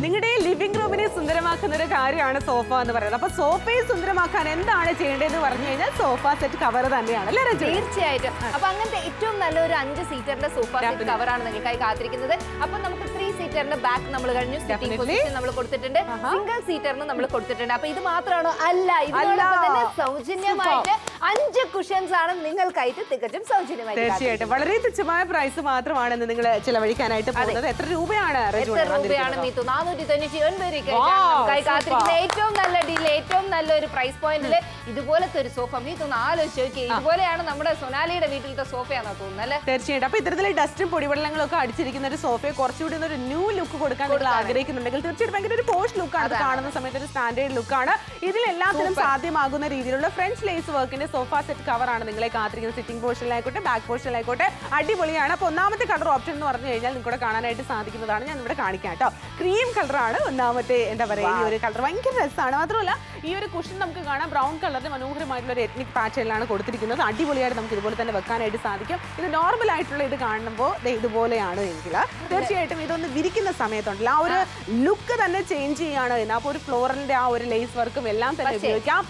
നിങ്ങളുടെ ലിവിംഗ് റൂമിനെ സുന്ദരമാക്കുന്ന ഒരു കാര്യമാണ് സോഫ എന്ന് പറയുന്നത്. അപ്പൊ സോഫയെ സുന്ദരമാക്കാൻ എന്താണ് ചെയ്യേണ്ടതെന്ന് പറഞ്ഞു കഴിഞ്ഞാൽ സോഫ സെറ്റ് കവർ തന്നെയാണ് അല്ലേ രജു? തീർച്ചയായിട്ടും. അപ്പൊ അങ്ങനത്തെ ഏറ്റവും നല്ലൊരു 5 സീറ്ററിന്റെ സോഫ സെറ്റ് കവറാണ് നിങ്ങൾക്കായി കാത്തിരിക്കുന്നത്. അപ്പൊ നമുക്ക് 3 സീറ്ററിന്റെ ബാക്ക് നമ്മൾ കഴിഞ്ഞു, സിറ്റിംഗ് പൊസിഷൻ നമ്മൾ കൊടുത്തിട്ടുണ്ട്, സിംഗിൾ സീറ്ററിന് നമ്മൾ കൊടുത്തിട്ടുണ്ട്. അപ്പൊ ഇത് മാത്രമാണോ? അല്ല, ഇതിനോടൊപ്പം തന്നെ സൗജന്യമായിട്ട് 5 കുഷൻസ് ആണ് നിങ്ങൾക്കായിട്ട് തികച്ചും സൗജന്യമായി. തീർച്ചയായിട്ടും വളരെ തുച്ഛമായ പ്രൈസ് മാത്രമാണ് നിങ്ങൾ ചിലവഴിക്കാനായിട്ട് പോകുന്നത്. എത്ര രൂപയാണ് മീത്തു? 499 രൂപയ്ക്കായി കാത്തിരിക്കുന്നത് ഏറ്റവും നല്ല ഡീൽ, ഏറ്റവും നല്ലൊരു പ്രൈസ് പോയിന്റിൽ ഇതുപോലത്തെ ഒരു സോഫ. മീത്തു ആലോചിച്ച് നോക്കിയേ, ഇതുപോലെയാണ് നമ്മുടെ സൊനാലിയുടെ വീട്ടിലത്തെ സോഫയാണെന്ന് തോന്നുന്നത് അല്ലേ? തീർച്ചയായിട്ടും. അപ്പൊ ഇത്തരത്തിലെ ഡസ്റ്റും പൊടിവെള്ളങ്ങളും ഒക്കെ അടിച്ചിരിക്കുന്ന ഒരു സോഫയെ കുറച്ചുകൂടി ഒരു ന്യൂ ലുക്ക് കൊടുക്കാൻ നിങ്ങൾ ആഗ്രഹിക്കുന്നുണ്ടെങ്കിൽ തീർച്ചയായിട്ടും ഭയങ്കര ഒരു പോഷ് ലുക്കാണ് കാണുന്ന സമയത്ത്, ഒരു സ്റ്റാൻഡേർഡ് ലുക്കാണ്. ഇതിലെല്ലാത്തിനും സാധ്യമാകുന്ന രീതിയിലുള്ള ഫ്രഞ്ച് ലേസ് വർക്കിന്റെ സോഫ സെറ്റ് കവറാണ് നിങ്ങളെ കാത്തിരിക്കുന്നത്. സിറ്റിംഗ് പോർഷനിലായിക്കോട്ടെ, ബാക്ക് പോർഷനിലായിക്കോട്ടെ, അടിപൊളിയാണ്. അപ്പൊ ഒന്നാമത്തെ കളർ ഓപ്ഷൻ എന്ന് പറഞ്ഞു കഴിഞ്ഞാൽ നിങ്ങൾക്ക് കാണാനായിട്ട് സാധിക്കുന്നതാണ്. ഞാൻ ഇവിടെ കാണിക്കാം കേട്ടോ. ക്രീം കളറാണ് ഒന്നാമത്തെ. എന്താ പറയുക, ഈ ഒരു കളർ ഭയങ്കര രസമാണ്. മാത്രമല്ല ഈ ഒരു കുഷൻ നമുക്ക് കാണാം ബ്രൗൺ കളറിൽ മനോഹരമായിട്ടുള്ള ഒരു എത്നിക് പാറ്റേണിലാണ് കൊടുത്തിരിക്കുന്നത്. അടിപൊളിയായിട്ട് നമുക്ക് ഇതുപോലെ തന്നെ വെക്കാനായിട്ട് സാധിക്കും. ഇത് നോർമൽ ആയിട്ടുള്ള ഇത് കാണുമ്പോൾ ഇതുപോലെയാണ് എങ്കിൽ തീർച്ചയായിട്ടും ഇതൊന്ന് വിരിക്കുന്ന സമയത്തുണ്ടല്ലോ ആ ഒരു ലുക്ക് തന്നെ ചേഞ്ച് ചെയ്യാണ് എന്ന്. അപ്പോൾ ഒരു ഫ്ലോറലിന്റെ ആ ഒരു ലേസ് വർക്കും എല്ലാം തന്നെ ഉപയോഗിക്കാം.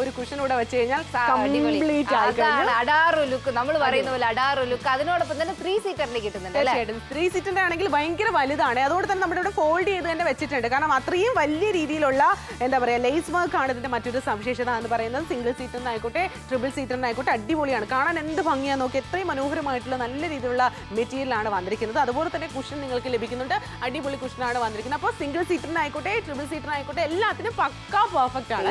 ഒരു കുഷൻ കൂടെ വെച്ച് കഴിഞ്ഞാൽ കംപ്ലീറ്റ് അഡാറു ലുക്ക്, നമ്മൾ പറയുന്ന പോലെ അഡാറു ലുക്ക്. അതിനോടൊപ്പം തന്നെ 3 സീറ്ററിലേക്ക് കിട്ടുന്നുണ്ട്. 3 സീറ്ററിന്റെ ആണെങ്കിൽ ഭയങ്കര വലുതാണ്. അതുകൊണ്ട് തന്നെ നമ്മുടെ ഇവിടെ ഫോൾഡ് ചെയ്ത് തന്നെ വെച്ചിട്ടുണ്ട്. കാരണം അത്രയും വലിയ രീതിയിലുള്ള എന്താ പറയാ ലേസ് വർക്ക് ആണ് ഇതിന്റെ മറ്റൊരു സവിശേഷത എന്ന് പറയുന്നത്. സിംഗിൾ സീറ്ററിനായിക്കോട്ടെ, ട്രിപ്പിൾ സീറ്ററിനായിക്കോട്ടെ അടിപൊളിയാണ്. കാണാൻ എന്ത് ഭംഗിയാ നോക്കി, എത്രയും മനോഹരമായിട്ടുള്ള നല്ല രീതിയിലുള്ള മെറ്റീരിയലാണ് വന്നിരിക്കുന്നത്. അതുപോലെ തന്നെ കുഷൻ നിങ്ങൾക്ക് ലഭിക്കുന്നുണ്ട്. അടിപൊളി കുഷനാണ് വന്നിരിക്കുന്നത്. അപ്പോൾ സിംഗിൾ സീറ്ററിനായിക്കോട്ടെ, ട്രിപ്പിൾ സീറ്ററിനായിക്കോട്ടെ എല്ലാത്തിനും പക്കാ പെർഫെക്റ്റ് ആണ്.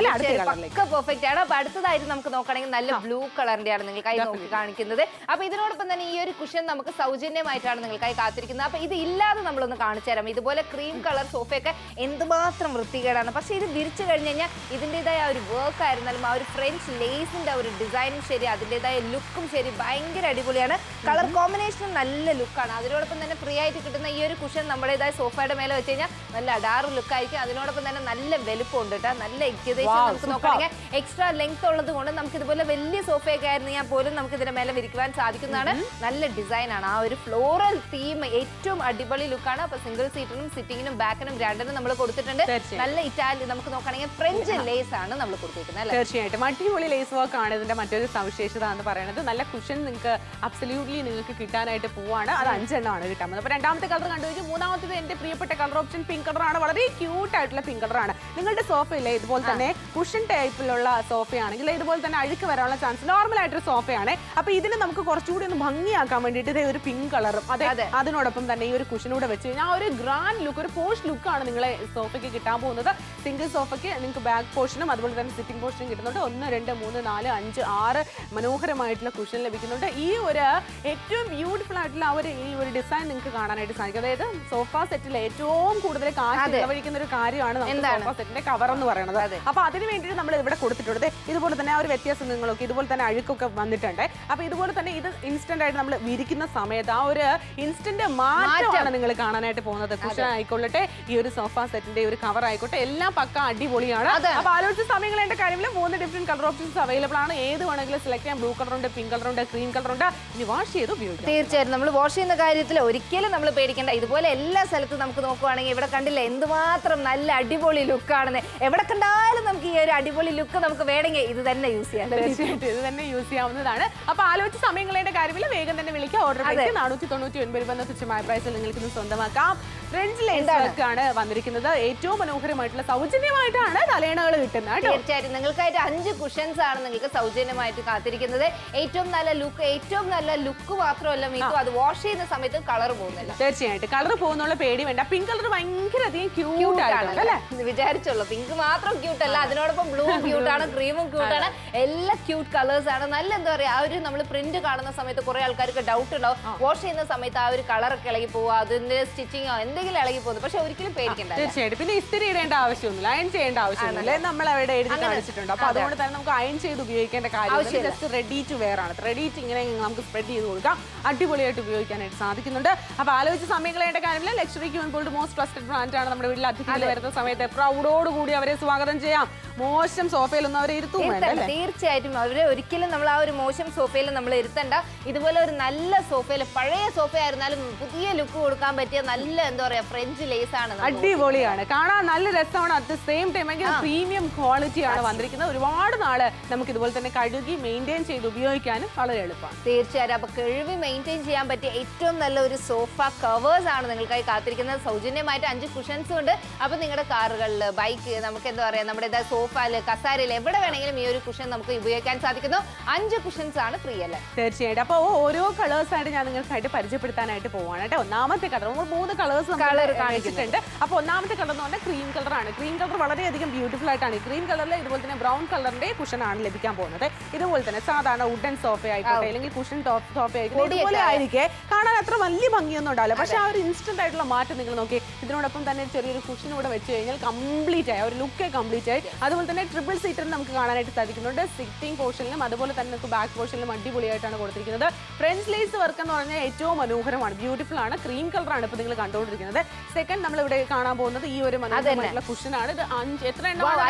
പെർഫെക്റ്റ് ആണ്. അപ്പൊ അടുത്തതായിട്ട് നമുക്ക് നോക്കുകയാണെങ്കിൽ നല്ല ബ്ലൂ കളറിന്റെ ആണ് നിങ്ങൾക്കായി നോക്കി കാണിക്കുന്നത്. അപ്പൊ ഇതിനോടൊപ്പം തന്നെ ഈ ഒരു കുഷൻ നമുക്ക് സൗജന്യമായിട്ടാണ് നിങ്ങൾക്കായി കാത്തിരിക്കുന്നത്. അപ്പൊ ഇത് ഇല്ലാതെ നമ്മളൊന്ന് കാണിച്ചു തരാം. ഇതുപോലെ ക്രീം കളർ സോഫയൊക്കെ എന്തുമാത്രം വൃത്തികേടാണ്. പക്ഷെ ഇത് വിരിച്ചു കഴിഞ്ഞ് കഴിഞ്ഞാൽ ഇതിൻ്റെതായ ഒരു വർക്ക് ആയിരുന്നാലും ആ ഒരു ഫ്രഞ്ച് ലേസിന്റെ ഒരു ഡിസൈനും ശരി, അതിൻ്റെതായ ലുക്കും ശരി, ഭയങ്കര അടിപൊളിയാണ്. കളർ കോമ്പിനേഷനും നല്ല ലുക്കാണ്. അതിനോടൊപ്പം തന്നെ ഫ്രീ ആയിട്ട് കിട്ടുന്ന ഈ ഒരു കുഷൻ നമ്മുടേതായ സോഫയുടെ മേലെ വെച്ച് കഴിഞ്ഞാൽ നല്ല അഡാറ് ലുക്കായിരിക്കും. അതിനോടൊപ്പം തന്നെ നല്ല വലുപ്പമുണ്ട് കേട്ടോ. നല്ല ഏകദേശം നമുക്ക് നോക്കുകയാണെങ്കിൽ എക്സ്ട്രാ ലെങ്ത് ഉള്ളത് കൊണ്ട് നമുക്ക് ഇതുപോലെ വലിയ സോഫയൊക്കെ ആയിരുന്നു ഞാൻ പോലും നമുക്ക് ഇതിന്റെ മേലെ വിരിക്കുവാൻ സാധിക്കുന്നതാണ്. നല്ല ഡിസൈൻ ആണ്. ആ ഒരു ഫ്ലോറൽ തീം ഏറ്റവും അടിപൊളി ലുക്കാണ്. അപ്പൊ സിംഗിൾ സീറ്റിനും സിറ്റിങ്ങിനും ബാക്കിനും രണ്ടിനും നമ്മൾ കൊടുത്തിട്ടുണ്ട്. നല്ല ഇറ്റാലി നമുക്ക് നോക്കുകയാണെങ്കിൽ ഫ്രഞ്ച് ലേസ് ആണ് നമ്മൾ കൊടുത്തിരിക്കുന്നത്. തീർച്ചയായിട്ടും അടിപൊളി ലേസ് വർക്ക് ആണ് ഇതിന്റെ മറ്റൊരു സവിശേഷത എന്ന് പറയുന്നത്. നല്ല കുഷൻ നിങ്ങൾക്ക് അബ്സല്യൂട്ട്ലി നിങ്ങൾക്ക് കിട്ടാനായിട്ട് പോവാണ്. അത് 5 എണ്ണമാണ് കിട്ടാൻ പോകുന്നത്. അപ്പൊ രണ്ടാമത്തെ കളർ കണ്ടുവെച്ചു. മൂന്നാമത്തേത് എന്റെ പ്രിയപ്പെട്ട കളർ ഓപ്ഷൻ പിങ്ക് കളറാണ്. വളരെ ക്യൂട്ട് ആയിട്ടുള്ള പിങ്ക് കളറാണ്. നിങ്ങളുടെ സോഫയില്ലേ ഇതുപോലെ തന്നെ കുഷൻ ടൈപ്പിലുള്ള സോഫയാണെങ്കിൽ ഇതുപോലെ തന്നെ അഴുക്ക് വരാനുള്ള ചാൻസ് നോർമൽ ആയിട്ടൊരു സോഫയാണ്. അപ്പൊ ഇതിന് നമുക്ക് കുറച്ചുകൂടി ഒന്ന് ഭംഗിയാക്കാൻ വേണ്ടിയിട്ട് ഇതേ ഒരു പിങ്ക് കളറും അതെ അതിനോടൊപ്പം തന്നെ ഈ ഒരു കുഷനൂടെ വെച്ച് കഴിഞ്ഞാൽ ആ ഒരു ഗ്രാൻഡ് ലുക്ക്, ഒരു പോഷ് ലുക്കാണ് നിങ്ങളെ സോഫയ്ക്ക് കിട്ടാൻ പോകുന്നത്. സിംഗിൾ സോഫയ്ക്ക് നിങ്ങൾക്ക് ബാക്ക് പോർഷനും അതുപോലെ തന്നെ സിറ്റിംഗ് പോർഷനും കിട്ടുന്നുണ്ട്. 1 2 3 4 5 6 മനോഹരമായിട്ടുള്ള കുഷൻ ലഭിക്കുന്നുണ്ട്. ഈ ഒരു ഏറ്റവും ബ്യൂട്ടിഫുൾ ആയിട്ടുള്ള ആ ഒരു ഈ ഒരു ഡിസൈൻ നിങ്ങൾക്ക് കാണാനായിട്ട് സാധിക്കും. അതായത് സോഫ സെറ്റിൽ ഏറ്റവും കൂടുതൽ കാശ് ചെലവഴിക്കുന്ന ഒരു കാര്യമാണ് സോഫ സെറ്റിന്റെ കവർ എന്ന് പറയുന്നത്. അപ്പൊ അതിന് വേണ്ടിയിട്ട് നമ്മൾ ഇവിടെ കൊടുത്തിട്ടുള്ളത് ഇതുപോലെ തന്നെ ആ ഒരു വ്യത്യാസം നിങ്ങളൊക്കെ ഇതുപോലെ തന്നെ അഴുക്കൊക്കെ വന്നിട്ടുണ്ട്. അപ്പൊ ഇതുപോലെ തന്നെ ഇത് ഇൻസ്റ്റന്റ് ആയിട്ട് നമ്മൾ വിരിക്കുന്ന സമയത്ത് ആ ഒരു ഇൻസ്റ്റന്റ് മാറ്റമാണ് നിങ്ങൾ കാണാനായിട്ട് പോകുന്നത്. കുഷൻ ആയിക്കൊള്ളട്ടെ, ഈ ഒരു സോഫ സെറ്റിന്റെ ഒരു കവർ ആയിക്കോട്ടെ, എല്ലാം പക്ക അടിപൊളിയാണ്. അപ്പൊ ആലോചിച്ച സമയങ്ങളേണ്ട കാര്യമില്ല. 3 ഡിഫറെന്റ് കളർ ഓപ്ഷൻസ് അവൈലബിൾ ആണ്. ഏത് വേണമെങ്കിലും സെലക്ട് ചെയ്യാം. ബ്ലൂ കളറുണ്ട്, പിങ്ക് കളറുണ്ട്, ക്രീം കളറുണ്ട്. ഇനി വാഷ് ചെയ്ത് ഉപയോഗിക്കാം. തീർച്ചയായിട്ടും നമ്മൾ വാഷ് ചെയ്യുന്ന കാര്യത്തിൽ ഒരിക്കലും നമ്മൾ പേടിക്കേണ്ട. ഇതുപോലെ എല്ലാ സ്ഥലത്തും നമുക്ക് നോക്കുവാണെങ്കിൽ ഇവിടെ കണ്ടില്ല എന്തുമാത്രം നല്ല അടിപൊളി ലുക്കാണെന്ന്. എവിടെ കണ്ടാലും നമുക്ക് ഈ ഒരു അടിപൊളി ലുക്ക് നമുക്ക് വേണമെങ്കിൽ ഇത് തന്നെ യൂസ് ചെയ്യാം. തീർച്ചയായിട്ടും ഇത് തന്നെ യൂസ് ചെയ്യാവുന്നതാണ്. അപ്പൊ ആലോചിച്ച സമയങ്ങളേണ്ട കാര്യമില്ല. വേഗം തന്നെ വിളിക്കാം. ഓർഡർ 499 രൂപ തുച്ഛമായ പ്രൈസിൽ നിങ്ങൾക്ക് ഇത് സ്വന്തമാക്കാം. ഫ്രഞ്ച് ലേസ് വർക്ക് ആണ് വന്നിരിക്കുന്നത്. ഏറ്റവും മനോഹരമായിട്ടുള്ള സൗജന്യമായിട്ടാണ് തലേണകൾ കിട്ടുന്നത്. തീർച്ചയായിട്ടും നിങ്ങൾക്കായിട്ട് 5 കുഷൻസ് ആണ് നിങ്ങൾക്ക് സൗജന്യമായിട്ട് കാത്തിരിക്കുന്നത്. ഏറ്റവും നല്ല ലുക്ക് മാത്രമല്ല മീത്തു, അത് വാഷ് ചെയ്യുന്ന സമയത്ത് കളർ പോകുന്നില്ല. തീർച്ചയായിട്ടും കളർ പോകുന്നുള്ള പേടി വേണ്ട. പിങ്ക് കളർ ഭയങ്കര അധികം ക്യൂട്ട് ആണ്. വിചാരിച്ചുള്ളൂ പിങ്ക് മാത്രം ക്യൂട്ട് അല്ല, അതിനോടൊപ്പം ബ്ലൂ ക്യൂട്ടാണ്, ക്രീമും ക്യൂട്ടാണ്, എല്ലാ ക്യൂട്ട് കളേഴ്സ് ആണ്. നല്ല എന്താ പറയാ ആ ഒരു നമ്മൾ പ്രിന്റ് കാണുന്ന സമയത്ത് കുറെ ആൾക്കാർക്ക് ഡൗട്ട് ഉണ്ടാവും. വാഷ് ചെയ്യുന്ന സമയത്ത് ആ ഒരു കളറൊക്കെ ഇളകി പോവുക, അതിന്റെ സ്റ്റിച്ചിങ്ങോ എന്തെങ്കിലും ഇളകി പോകുന്നു. പക്ഷെ ഒരിക്കലും പേടിക്കണ്ട. തീർച്ചയായിട്ടും പിന്നെ ഇസ്തിരി ഇടേണ്ട ആവശ്യമൊന്നുമില്ല, അയൺ ചെയ്യേണ്ട ആവശ്യമൊന്നുമില്ല. നമ്മൾ അവിടെ എഴുതി കാണിച്ചിട്ടുണ്ട്. അപ്പൊ അതുകൊണ്ട് തന്നെ നമുക്ക് അയൺ ചെയ്ത് ഉപയോഗിക്കേണ്ട കാര്യം ജസ്റ്റ് റെഡി ടു വെയർ ആണ്. റെഡി ടു ഇങ്ങനെ നമുക്ക് സ്പ്രെഡ് ചെയ്ത് കൊടുക്കാം. അടിപൊളിയായിട്ട് ഉപയോഗിക്കാനായിട്ട് സാധിക്കുന്നുണ്ട്. അപ്പൊ ആലോചിച്ച് സമയങ്ങളേണ്ട കാര്യം സെഗ്മെന്റിലെ luxury queen gold most trusted brand ആണ് നമ്മുടെ വീട്ടിൽ അതിഥികൾ വരുന്ന സമയത്ത് പ്രൗഡോടുകൂടി അവരെ സ്വാഗതം ചെയ്യാം. മോശം സോഫയിലൊന്നും അവരെ ഇരുത്തൂല്ല. തീർച്ചയായിട്ടും അവരെ ഒരിക്കലും നമ്മൾ ആ ഒരു മോശം സോഫയിൽ നമ്മൾ ഇരുത്തണ്ട. ഇതുപോലെ ഒരു നല്ല സോഫയിൽ, പഴയ സോഫ ആയിരുന്നാലും പുതിയ ലുക്ക് കൊടുക്കാൻ പറ്റിയ നല്ല എന്താ പറയാ ഫ്രഞ്ച് ലേസ് ആണ്. അടിപൊളിയാണ്, കാണാൻ നല്ല രസമാണ്. At the same time premium quality ആണ് വന്നിരിക്കുന്നത്. ഒരുപാട് നാള് നമുക്ക് ഇതുപോലെ തന്നെ കഴുകി മെയിൻറ്റെയിൻ ചെയ്ത് ഉപയോഗിക്കാനും വളരെ എളുപ്പമാണ്. തീർച്ചയായും. അപ്പൊ കഴുകി മെയിൻറ്റെയിൻ ചെയ്യാൻ പറ്റിയ ഏറ്റവും നല്ല ഒരു സോഫ കവേഴ്സ് ആണ് നിങ്ങൾക്കായി കാത്തിരിക്കുന്നത്. സൗജന്യമായിട്ട് 5 കുഷൻസും ഉണ്ട്. അപ്പൊ നിങ്ങളുടെ കാറുകളിൽ, ബൈക്ക്, നമുക്ക് എന്താ പറയാ നമ്മുടെ സോഫയില്, കസാരയിൽ എവിടെ വേണമെങ്കിലും ഈ ഒരു കുഷൻ നമുക്ക് ഉപയോഗിക്കാൻ സാധിക്കുന്നു. 5 കുഷൻസ് ആണ് ഫ്രീ അല്ലേ? തീർച്ചയായിട്ടും. അപ്പോൾ ഓരോ കളേഴ്സ് ആയിട്ട് ഞാൻ നിങ്ങൾക്കായിട്ട് പരിചയപ്പെടുത്താനായിട്ട് പോവാണ് കേട്ടോ. ഒന്നാമത്തെ കളർ, 3 കളേഴ്സ് കാണിച്ചിട്ടുണ്ട്. അപ്പോൾ ഒന്നാമത്തെ കളർ എന്ന് പറഞ്ഞാൽ ക്രീം കളർ ആണ്. ക്രീം കളർ വളരെയധികം ബ്യൂട്ടിഫുൾ ആയിട്ടാണ്. ക്രീം കളറിൽ ഇതുപോലെ തന്നെ ബ്രൗൺ കളറിന്റെ കുഷനാണ് ലഭിക്കാൻ പോകുന്നത്. ഇതുപോലെ തന്നെ സാധാരണ വുഡൻ സോഫ ആയിക്കോട്ടെ, അല്ലെങ്കിൽ കുഷൻ സോഫ ആയിക്കോട്ടെ, ഇതുപോലെ ആയിരിക്കെ കാണാൻ അത്ര വലിയ ഭംഗിയൊന്നും ഉണ്ടാവില്ല. പക്ഷെ ആ ഒരു ഇൻസ്റ്റന്റ് ആയിട്ടുള്ള മാറ്റം നിങ്ങൾ നോക്കി. ഇതിനോടൊപ്പം തന്നെ ചെറിയൊരു കുഷൻ ഇവിടെ വെച്ച് കഴിഞ്ഞാൽ കംപ്ലീറ്റ് ആയി, ഒരു ലുക്ക് കംപ്ലീറ്റ് ആയി. അതുപോലെ തന്നെ ട്രിപ്പിൾ സീറ്റർ നമുക്ക് കാണാനായിട്ട് സാധിക്കുന്നുണ്ട്. സിറ്റിംഗ് പോർഷനിലും അതുപോലെ തന്നെ നമുക്ക് ബാക്ക് പോർഷനിലും അടിപൊളിയായിട്ടാണ് കൊടുത്തിരിക്കുന്നത്. ഫ്രഞ്ച് ലേസ് വർക്ക് എന്ന് പറഞ്ഞാൽ ഏറ്റവും മനോഹരമാണ്, ബ്യൂട്ടിഫുൾ ആണ്. ക്രീം കളറാണ് ഇപ്പോൾ നിങ്ങൾ കണ്ടുകൊണ്ടിരിക്കുന്നത്. സെക്കൻഡ് നമ്മൾ ഇവിടെ കാണാൻ പോകുന്നത് ഈ ഒരു മനോഹരമായിട്ടുള്ള കുഷനാണ്. ഇത് 5 എത്ര എണ്ണമാണ്?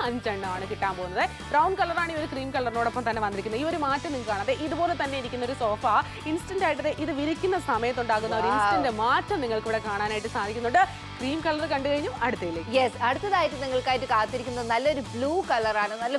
5 എണ്ണമാണ് കിട്ടാൻ പോകുന്നത്. ബ്രൗൺ കളറാണ് ഈ ഒരു ക്രീം കളറിനോടൊപ്പം തന്നെ വന്നിരിക്കുന്നത്. ഈ ഒരു മാറ്റം നിങ്ങൾക്ക് കാണാതെ ഇതുപോലെ തന്നെ ഇരിക്കുന്ന ഒരു സോഫ ഇൻസ്റ്റന്റ് ആയിട്ട് ഇത് വിരിക്കുന്ന സമയത്തുണ്ടാകുന്ന ഒരു ഇൻസ്റ്റന്റ് മാറ്റം നിങ്ങൾക്ക് ഇവിടെ കാണാനായിട്ട് സാധിക്കുന്നുണ്ട്. ക്രീം കളർ കണ്ടു കഴിഞ്ഞു. അടുത്തയിലേക്ക് യെസ്, അടുത്തതായിട്ട് നിങ്ങൾക്കായിട്ട് കാത്തിരിക്കുന്നത് നല്ലൊരു ബ്ലൂ കളറാണ്. നല്ല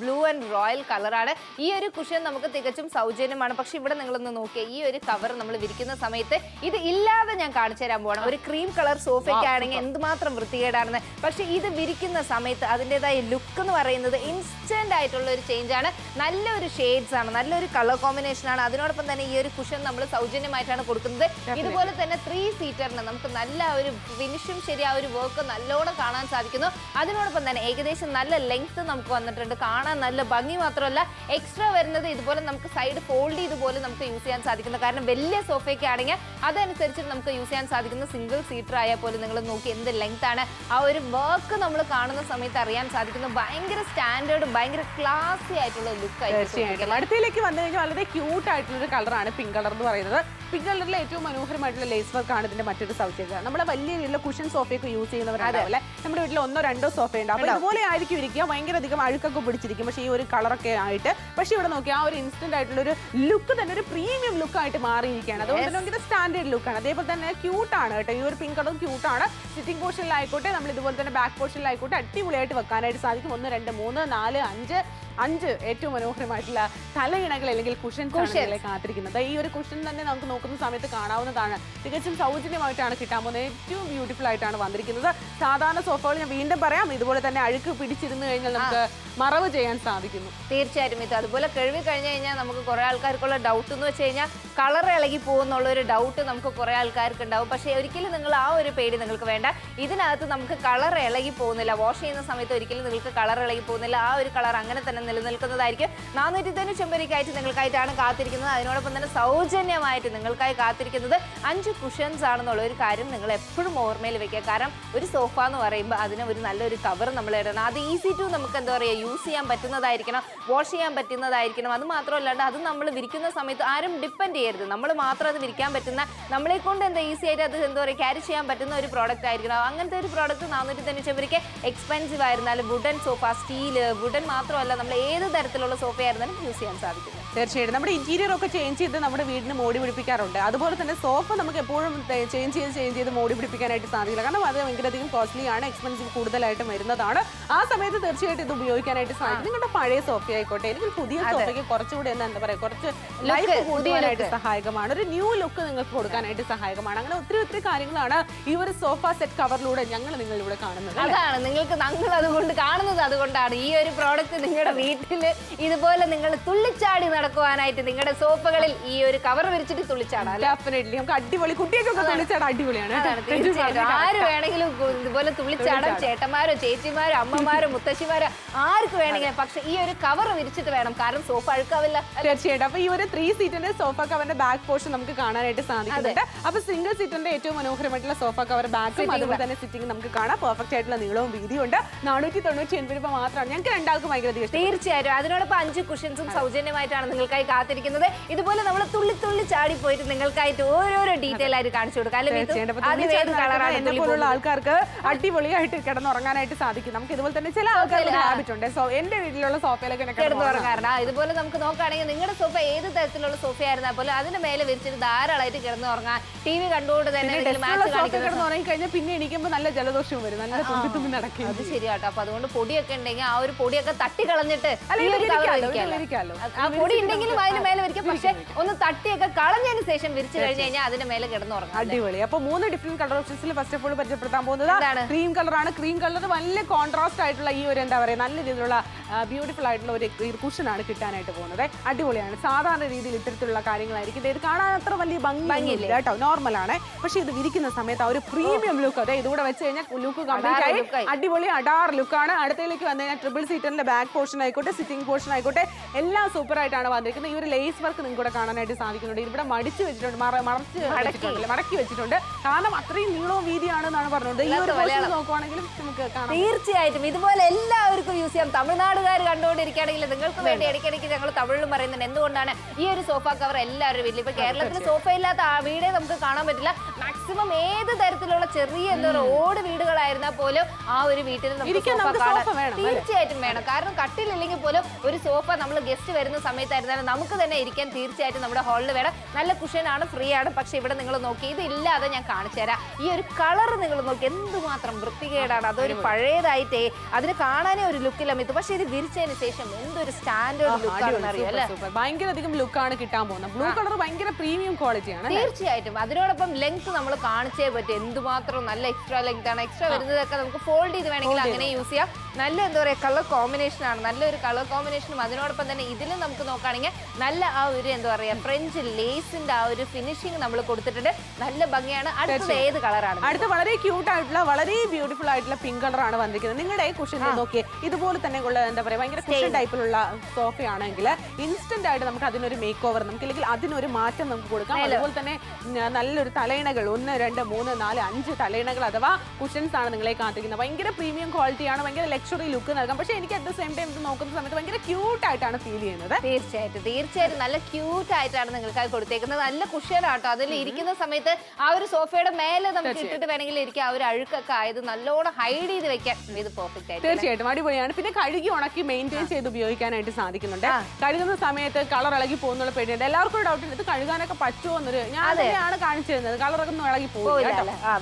ബ്ലൂ ആൻഡ് റോയൽ കളറാണ്. ഈ ഒരു കുഷൻ നമുക്ക് തികച്ചും സൗജന്യമാണ്. പക്ഷെ ഇവിടെ നിങ്ങളൊന്ന് നോക്കിയാൽ ഈ ഒരു കവർ നമ്മൾ വിരിക്കുന്ന സമയത്ത് ഇത് ഇല്ലാതെ ഞാൻ കാണിച്ചു തരാൻ പോകണം. ഒരു ക്രീം കളർ സോഫയ്ക്ക് ആണെങ്കിൽ എന്തുമാത്രം വൃത്തികേടാണെന്ന്. പക്ഷെ ഇത് വിരിക്കുന്ന സമയത്ത് അതിൻ്റെതായ ലുക്ക് എന്ന് പറയുന്നത് ഇൻസ്റ്റന്റ് ആയിട്ടുള്ള ഒരു ചേഞ്ച് ആണ്. നല്ലൊരു ഷെയ്ഡ്സ് ആണ്, നല്ലൊരു കളർ കോമ്പിനേഷൻ ആണ്. അതിനോടൊപ്പം തന്നെ ഈ ഒരു കുഷൻ നമ്മൾ സൗജന്യമായിട്ടാണ് കൊടുക്കുന്നത്. ഇതുപോലെ തന്നെ 3 സീറ്ററിന് നമുക്ക് നല്ല ഒരു ഫിനിഷും ശരി, ആ ഒരു വർക്ക് നല്ലോണം കാണാൻ സാധിക്കുന്നു. അതിനോടൊപ്പം തന്നെ ഏകദേശം നല്ല ലെങ്ത് നമുക്ക് വന്നിട്ടുണ്ട്. കാണാൻ നല്ല ഭംഗി മാത്രമല്ല, എക്സ്ട്രാ വരുന്നത് ഇതുപോലെ നമുക്ക് സൈഡ് ഫോൾഡ് ചെയ്തുപോലെ നമുക്ക് യൂസ് ചെയ്യാൻ സാധിക്കുന്നു. കാരണം വലിയ സോഫയ്ക്ക് ആണെങ്കിൽ അതനുസരിച്ച് നമുക്ക് യൂസ് ചെയ്യാൻ സാധിക്കുന്ന സിംഗിൾ സീറ്റർ ആയാൽ പോലും നിങ്ങൾ നോക്കി എന്ത് ലെങ്ത് ആണ്. ആ ഒരു വർക്ക് നമ്മൾ കാണുന്ന സമയത്ത് അറിയാൻ സാധിക്കുന്നു. ഭയങ്കര സ്റ്റാൻഡേർഡും ഭയങ്കര ക്ലാസി ആയിട്ടുള്ള ലുക്ക് ആയിരിക്കും. അടുത്തയിലേക്ക് വന്നു കഴിഞ്ഞാൽ വളരെ ക്യൂട്ട് ആയിട്ടുള്ള ഒരു കളറാണ് പിങ്ക് കളർ എന്ന് പറയുന്നത്. പിങ്ക് കളറിലെ ഏറ്റവും മനോഹരമായിട്ടുള്ള ലേസ് വർക്ക് ആണ് ഇതിന്റെ മറ്റൊരു സവിശേഷത. നമ്മുടെ വലിയ വീട്ടിലെ കുഷൻ സോഫയൊക്കെ യൂസ് ചെയ്യുന്നവരാണല്ലേ, നമ്മുടെ വീട്ടിൽ 1 2 സോഫ ഉണ്ട്. അപ്പൊ ഇതുപോലെ ആയിരിക്കും ഇരിക്കുക, ഭയങ്കര അധികം അഴുക്കൊക്കെ പിടിച്ചിരിക്കും. പക്ഷേ ഈ ഒരു കളറൊക്കെ ആയിട്ട്, പക്ഷെ ഇവിടെ നോക്കി ആ ഒരു ഇൻസ്റ്റന്റ് ആയിട്ടുള്ള ഒരു ലുക്ക് തന്നെ ഒരു പ്രീമിയം ലുക്ക് ആയിട്ട് മാറിയിരിക്കുകയാണ്. അതുകൊണ്ട് തന്നെ ഇത് സ്റ്റാൻഡേർഡ് ലുക്കാണ്. അതേപോലെ തന്നെ ക്യൂട്ടാണ് കേട്ടോ. ഈ ഒരു പിങ്ക് കളറും ക്യൂട്ടാണ്. സിറ്റിംഗ് പോർഷനിലായിക്കോട്ടെ, നമ്മൾ ഇതുപോലെ തന്നെ ബാക്ക് പോർഷനിലായിക്കോട്ടെ അടിപൊളിയായിട്ട് വെക്കാനായിട്ട് സാധിക്കും. 1 2 3 4 5 ഏറ്റവും മനോഹരമായിട്ടുള്ള തലയിണകൾ അല്ലെങ്കിൽ കുഷൻസ് കാത്തിരിക്കുന്നത്. ഈ ഒരു കുഷൻ തന്നെ നമുക്ക് നോക്കുന്ന സമയത്ത് കാണാവുന്നതാണ്. തികച്ചും സൗജന്യമായിട്ടാണ് കിട്ടാൻ പോകുന്നത്. ഏറ്റവും ബ്യൂട്ടിഫുൾ ആയിട്ടാണ് വന്നിരിക്കുന്നത്. സാധാരണ സോഫകൾ ഞാൻ വീണ്ടും പറയാം, ഇതുപോലെ തന്നെ അഴുക്ക് പിടിച്ചിരുന്നു കഴിഞ്ഞാൽ നമുക്ക് മറവ് ചെയ്യാൻ സാധിക്കുന്നു. തീർച്ചയായിട്ടും. ഇത് അതുപോലെ കഴുകി കഴിഞ്ഞു കഴിഞ്ഞാൽ നമുക്ക് കുറെ ആൾക്കാർക്കുള്ള ഡൗട്ട് എന്ന് വെച്ച് കഴിഞ്ഞാൽ കളർ ഇളകി പോകുന്നുള്ള ഒരു ഡൗട്ട് നമുക്ക് കുറെ ആൾക്കാർക്ക് ഉണ്ടാവും. പക്ഷേ ഒരിക്കലും നിങ്ങൾ ആ ഒരു പേടി നിങ്ങൾക്ക് വേണ്ട. ഇതിനകത്ത് നമുക്ക് കളർ ഇളകി പോകുന്നില്ല. വാഷ് ചെയ്യുന്ന സമയത്ത് ഒരിക്കലും നിങ്ങൾക്ക് കളർ ഇളകി പോകുന്നില്ല. ആ ഒരു കളർ അങ്ങനെ തന്നെ നിലനിൽക്കുന്നതായിരിക്കും. 490 നിങ്ങൾക്കായിട്ടാണ് കാത്തിരിക്കുന്നത്. അതിനോടൊപ്പം തന്നെ സൗജന്യമായിട്ട് നിങ്ങൾക്കായി കാത്തിരിക്കുന്നത് 5 കുഷൻസ് ആണെന്നുള്ള ഒരു കാര്യം നിങ്ങൾ എപ്പോഴും ഓർമ്മയിൽ വെക്കുക. കാരണം ഒരു സോഫ എന്ന് പറയുമ്പോൾ അതിന് ഒരു നല്ലൊരു കവർ നമ്മൾ ഇടണം. അത് ഈസി ടു നമുക്ക് എന്താ പറയുക യൂസ് ചെയ്യാൻ പറ്റുന്നതായിരിക്കണം, വാഷ് ചെയ്യാൻ പറ്റുന്നതായിരിക്കണം. അത് മാത്രമല്ലാണ്ട് അത് നമ്മൾ വിരിക്കുന്ന സമയത്ത് ആരും ഡിപ്പെൻഡ് ചെയ്യരുത്. നമ്മൾ മാത്രം അത് വിരിക്കാൻ പറ്റുന്ന, നമ്മളെ കൊണ്ട് എന്താ ഈസി ആയിട്ട് അത് എന്താ പറയുക ക്യാരി ചെയ്യാൻ പറ്റുന്ന ഒരു പ്രോഡക്റ്റ് ആയിരിക്കണം. അങ്ങനത്തെ ഒരു പ്രോഡക്റ്റ് 490 എക്സ്പെൻസീവ് ആയിരുന്നാലും വുഡൻ സോഫ, സ്റ്റീല്, വുഡൻ മാത്രമല്ല നമ്മൾ ഏത് തരത്തിലുള്ള സോഫ ആയിരുന്നാലും യൂസ് ചെയ്യാൻ സാധിക്കും. തീർച്ചയായിട്ടും നമ്മുടെ ഇന്റീരിയർ ഒക്കെ ചേഞ്ച് ചെയ്ത് നമ്മുടെ വീടിന് മോടി പിടിപ്പിക്കാറുണ്ട്. അതുപോലെ തന്നെ സോഫ നമുക്ക് എപ്പോഴും ചേഞ്ച് ചെയ്ത് മോടി പിടിപ്പിക്കാനായിട്ട് സാധിക്കില്ല. കാരണം അത് ഭയങ്കരധികം കോസ്റ്റ്ലി ആണ്, എക്സ്പെൻസീവ് കൂടുതലായിട്ട് വരുന്നതാണ്. ആ സമയത്ത് തീർച്ചയായിട്ടും ഇത് ഉപയോഗിക്കാനായിട്ട് സാധിക്കും. നിങ്ങളുടെ പഴയ സോഫ ആയിക്കോട്ടെ അല്ലെങ്കിൽ പുതിയ സോഫയ്ക്ക് കുറച്ചുകൂടി എന്താ പറയുക കുറച്ച് ലൈഫ് കൂടാനായിട്ട് സഹായകമാണ്. ഒരു ന്യൂ ലുക്ക് നിങ്ങൾക്ക് കൊടുക്കാനായിട്ട് സഹായകമാണ്. അങ്ങനെ ഒത്തിരി കാര്യങ്ങളാണ് ഈ ഒരു സോഫ സെറ്റ് കവറിലൂടെ ഞങ്ങൾ നിങ്ങളിലൂടെ കാണുന്നത്. അതാണ് നിങ്ങൾക്ക് ഞങ്ങൾ അതുകൊണ്ട് കാണുന്നത്. അതുകൊണ്ടാണ് ഈ ഒരു പ്രോഡക്റ്റ് നിങ്ങളുടെ വീട്ടിൽ ഇതുപോലെ നിങ്ങൾ തുള്ളിച്ചാടി നടക്കുവാനായിട്ട് നിങ്ങളുടെ സോഫകളിൽ ഈ ഒരു കവർ വിരിച്ചിട്ട് തുള്ളിച്ചാടാം. ഡെഫിനറ്റ്ലി നമുക്ക് അടിപൊളി കുട്ടിയൊക്കെ തുള്ളിച്ചാടാൻ അടിപൊളിയാണ്. ആര് വേണമെങ്കിലും ഇതുപോലെ തുള്ളിച്ചാടാം. ചേട്ടന്മാരോ ചേച്ചിമാരോ അമ്മമാരോ മുത്തശ്ശിമാരോ ആർക്ക് വേണമെങ്കിലും. പക്ഷെ ഈ ഒരു കവർ വിരിച്ചിട്ട് വേണം, കാരണം സോഫ അഴുക്കാവില്ല. തീർച്ചയായിട്ടും. അപ്പൊ ഈ ഒരു 3 സീറ്റിന്റെ സോഫ കവറിന്റെ ബാക്ക് പോർഷൻ നമുക്ക് കാണാനായിട്ട് സാധിക്കുന്നുണ്ട്. അപ്പൊ സിംഗിൾ സീറ്റിന്റെ ഏറ്റവും മനോഹരമായിട്ടുള്ള സോഫ കവർ ബാക്കും അതുപോലെ തന്നെ സിറ്റിംഗ് നമുക്ക് കാണാം. പെർഫെക്റ്റ് ആയിട്ടുള്ള നീളവും വീതിയും ഉണ്ട്. 490 രൂപ മാത്രമാണ്. ഞങ്ങൾക്ക് രണ്ടാൾക്കും ഭയങ്കര തീർച്ചയായിട്ടും. അതിനോടൊപ്പം 5 കുഷൻസും സൗജന്യമായിട്ടാണ് നിങ്ങൾക്കായി കാത്തിരിക്കുന്നത്. ഇതുപോലെ നമ്മൾ തുള്ളി തുള്ളി ചാടി പോയിട്ട് നിങ്ങൾക്കായിട്ട് ഓരോരോ ഡീറ്റെയിൽ ആയിട്ട് കാണിച്ചു കൊടുക്കാം. ആൾക്കാർക്ക് അടിപൊളിയായിട്ട് കിടന്നുറങ്ങാനായിട്ട് സാധിക്കും. നമുക്ക് ഇതുപോലെ തന്നെ ചില ആൾക്കാർക്ക് ഹാബിറ്റ് ഉണ്ട്. സോ എന്റെ വീട്ടിലുള്ള സോഫയിലൊക്കെ കിടന്നുറങ്ങാറുണ്ട്. ഇതുപോലെ നമുക്ക് നോക്കുകയാണെങ്കിൽ നിങ്ങളുടെ സോഫ ഏത് തരത്തിലുള്ള സോഫ ആയിരുന്നാൽ പോലും അതിന്റെ മേലെ വിരിച്ചിട്ട് ധാരാളമായിട്ട് കിടന്നുറങ്ങാൻ, TV കണ്ടുകൊണ്ട് തന്നെ കിടന്നുറങ്ങി കഴിഞ്ഞാൽ പിന്നെ എണീക്കുമ്പോൾ നല്ല ജലദോഷവും വരും, നല്ല തുമ്പി തുമ്പി നടക്കും. അത് ശരിയാട്ടോ. അപ്പൊ അതുകൊണ്ട് പൊടിയൊക്കെ ഉണ്ടെങ്കിൽ ആ ഒരു പൊടിയൊക്കെ തട്ടി കളഞ്ഞിട്ട് ആ പൊടി ഉണ്ടെങ്കിലും അതിന് മേലെ വിരിക്കാം. പക്ഷെ ഒന്ന് തട്ടിയൊക്കെ കളഞ്ഞതിന് ശേഷം വിരിച്ചു കഴിഞ്ഞു കഴിഞ്ഞാൽ അതിന്റെ മേലെ കിടന്നുറങ്ങാം. അടിപൊളി. അപ്പൊ 3 ഡിഫറെന്റ് കളർ ഓപ്ഷൻസിൽ ഫസ്റ്റ് ഓഫ് ഓൾ പരിചയപ്പെടുത്താൻ പോകുന്നത് ക്രീം കളറാണ്. ക്രീം കളർ നല്ല കോൺട്രാസ്റ്റ് ആയിട്ടുള്ള ഈ ഒരു എന്താ പറയുക നല്ല രീതിയിലുള്ള ബ്യൂട്ടിഫുൾ ആയിട്ടുള്ള ഒരു കുഷനാണ് കിട്ടാനായിട്ട് പോകുന്നത്. അടിപൊളിയാണ്. സാധാരണ രീതിയിൽ ഇത്തരത്തിലുള്ള കാര്യങ്ങളായിരിക്കും. ഇത് കാണാൻ അത്ര വലിയ ഭംഗിയില്ല കേട്ടോ, നോർമൽ ആണ്. പക്ഷെ ഇത് വിരിക്കുന്ന സമയത്ത് ആ ഒരു പ്രീമിയം ലുക്ക്, അതെ ഇതുകൂടെ വെച്ച് കഴിഞ്ഞാൽ ലുക്ക് കംപ്ലീറ്റ് ആയി അടിപൊളി അഡാർ ലുക്കാണ്. അടുത്തേക്ക് വന്നു കഴിഞ്ഞാൽ ട്രിപ്പിൾ സീറ്ററിന്റെ ബാക്ക് പോർഷൻ ആയിക്കോട്ടെ, സിറ്റിംഗ് പോർഷൻ ആയിക്കോട്ടെ, എല്ലാം സൂപ്പർ ആയിട്ടാണ് വന്നിരിക്കുന്നത്. ഈ ഒരു ലേസ് വർക്ക് നിങ്ങൾക്ക് ഇവിടെ കാണാനായിട്ട് സാധിക്കുന്നുണ്ട്. ഇവിടെ മടിച്ചു വെച്ചിട്ടുണ്ട്, മടക്കി വെച്ചിട്ടുണ്ട്. കാരണം അത്രയും നീളവും വീതിയാണെന്നാണ് പറഞ്ഞത്. ഈ ഒരു പോർഷൻ നോക്കുവാണെങ്കിലും നമുക്ക് കാണാം. തീർച്ചയായിട്ടും ഇതുപോലെ എല്ലാവർക്കും യൂസ് ചെയ്യാം. തമിഴ്നാടുകാർ കണ്ടുകൊണ്ടിരിക്കുകയാണെങ്കിൽ നിങ്ങൾക്ക് വേണ്ടി ഇടയ്ക്കിടയ്ക്ക് ഞങ്ങൾ തമിഴിലും പറയുന്നുണ്ട്. എന്തുകൊണ്ടാണ് ഈ ഒരു സോഫ കവർ എല്ലാവരുടെ വീട്ടിൽ, ഇപ്പൊ കേരളത്തിൽ സോഫ ഇല്ലാത്ത വീടേ നമുക്ക് കാണാൻ പറ്റില്ല. മാക്സിമം ഏത് തരത്തിലുള്ള ചെറിയ എന്താ പറയുക ഓട് വീടുകളായിരുന്നാൽ പോലും ആ ഒരു വീട്ടിൽ നമുക്ക് തീർച്ചയായിട്ടും വേണം. കാരണം കട്ടിലില്ലെങ്കിൽ പോലും ഒരു സോഫ നമ്മൾ ഗസ്റ്റ് വരുന്ന സമയത്തായിരുന്നാലും നമുക്ക് തന്നെ ഇരിക്കാൻ തീർച്ചയായിട്ടും നമ്മുടെ ഹാളിൽ വേണം. നല്ല കുഷനാണ്, ഫ്രീ ആണ്. പക്ഷെ ഇവിടെ നിങ്ങൾ നോക്കി ഇതില്ലാതെ ഞാൻ കാണിച്ചു തരാം. ഈ ഒരു കളർ നിങ്ങൾ നോക്കി എന്തുമാത്രം വൃത്തികേടാണ്. അതൊരു പഴയതായിട്ടേ അതിന് കാണാനേ ഒരു ലുക്കില്ല മിത്തു. പക്ഷെ ഇത് വിരിച്ചതിന് ശേഷം എന്തൊരു സ്റ്റാൻഡേർഡ് ലുക്കാണെന്ന് അറിയാം. ഭയങ്കര അധികം ലുക്കാണ് കിട്ടാൻ പോകുന്നത്. ബ്ലൂ കളർ ഭയങ്കര പ്രീമിയം ക്വാളിറ്റിയാണ്. തീർച്ചയായിട്ടും അതിനോടൊപ്പം ലെങ്ത് നമ്മൾ കാണിച്ചേ പറ്റും. എന്തുമാത്രം നല്ല എക്സ്ട്രാ ലെങ്ത് ആണ്. എക്സ്ട്രാ വരുന്നതൊക്കെ നമുക്ക് ഫോൾഡ് ചെയ്ത് വേണമെങ്കിൽ അങ്ങനെ യൂസ് ചെയ്യാം. നല്ല എന്താ പറയുക കളർ കോമ്പിനേഷൻ ആണ്. നല്ലൊരു കളർ കോമ്പിനേഷനും അതിനോടൊപ്പം തന്നെ ഇതിലും നമുക്ക് നോക്കുകയാണെങ്കിൽ നല്ല ആ ഒരു എന്താ പറയുക ഫ്രഞ്ച് ലേസിന്റെ ആ ഒരു ഫിനിഷിംഗ് നമ്മൾ കൊടുത്തിട്ടുണ്ട്. നല്ല ഭംഗിയാണ്. അടുത്തത് ഏത് കളറാണ്? അടുത്ത വളരെ ക്യൂട്ട് ആയിട്ടുള്ള വളരെ ബ്യൂട്ടിഫുൾ ആയിട്ടുള്ള പിങ്ക് കളറാണ് വന്നിരിക്കുന്നത്. നിങ്ങളുടെ കുഷൻ നോക്കിയേ ഇതുപോലെ തന്നെ ഉള്ള എന്താ പറയുക ഭയങ്കര കുഷൻ ടൈപ്പിലുള്ള സോഫയാണെങ്കിൽ ഇൻസ്റ്റന്റ് ആയിട്ട് നമുക്ക് അതിനൊരു മേക്ക് ഓവർ, നമുക്കില്ലെങ്കിൽ അതിനൊരു മാറ്റം നമുക്ക് കൊടുക്കാം. അതുപോലെ തന്നെ നല്ലൊരു തലയിണകൾ 1, 2, 3, 4, 5 തലയിണകൾ അഥവാ കുഷൻസ് ആണ് നിങ്ങളെ കാത്തിരിക്കുന്നത്. ഭയങ്കര പ്രീമിയം ക്വാളിറ്റിയാണ്, ഭയങ്കര ലക്ഷറി ലുക്ക് നൽകാം. പക്ഷെ എനിക്ക് അറ്റ് ദ സെയിം ടൈം ഇത് നോക്കുന്ന സമയത്ത് ഭയങ്കര ക്യൂട്ട് ആയിട്ടാണ് ഫീൽ ചെയ്യുന്നത്. തീർച്ചയായിട്ടും നല്ല ക്യൂട്ട് ആയിട്ടാണ് നിങ്ങൾക്ക് കൊടുത്തേക്കുന്നത്. നല്ല കുഷനാട്ടോ. അതിൽ ഇരിക്കുന്ന സമയത്ത് ആ ഒരു സോഫയുടെ മേലെ നമുക്ക് ഇട്ടിട്ട് വേണമെങ്കിൽ ഇരിക്കാം. ആ ഒരു അഴുക്കൊക്കെ ആയത് നല്ലോണം ഹൈഡ് ചെയ്ത് വെക്കാൻ ഇത് പെർഫെക്റ്റ് ആയിട്ട് തീർച്ചയായിട്ടും അടിപൊളിയാണ്. പിന്നെ കഴുകി ഉണക്കി മെയിൻറ്റെയിൻ ചെയ്ത് ഉപയോഗിക്കാനായിട്ട് സാധിക്കുന്നുണ്ട്. കഴുകുന്ന സമയത്ത് കളർ ഇളകി പോകുന്നുള്ള പേടിയുണ്ട്. എല്ലാവർക്കും ഡൗട്ട് ഉണ്ട് ഇത് കഴുകാനൊക്കെ പറ്റുമോ എന്നൊരു. ഞാൻ തന്നെയാണ് കാണിച്ചു തരുന്നത്. കളറൊക്കെ ഒന്നും ഇളകി പോകില്ല.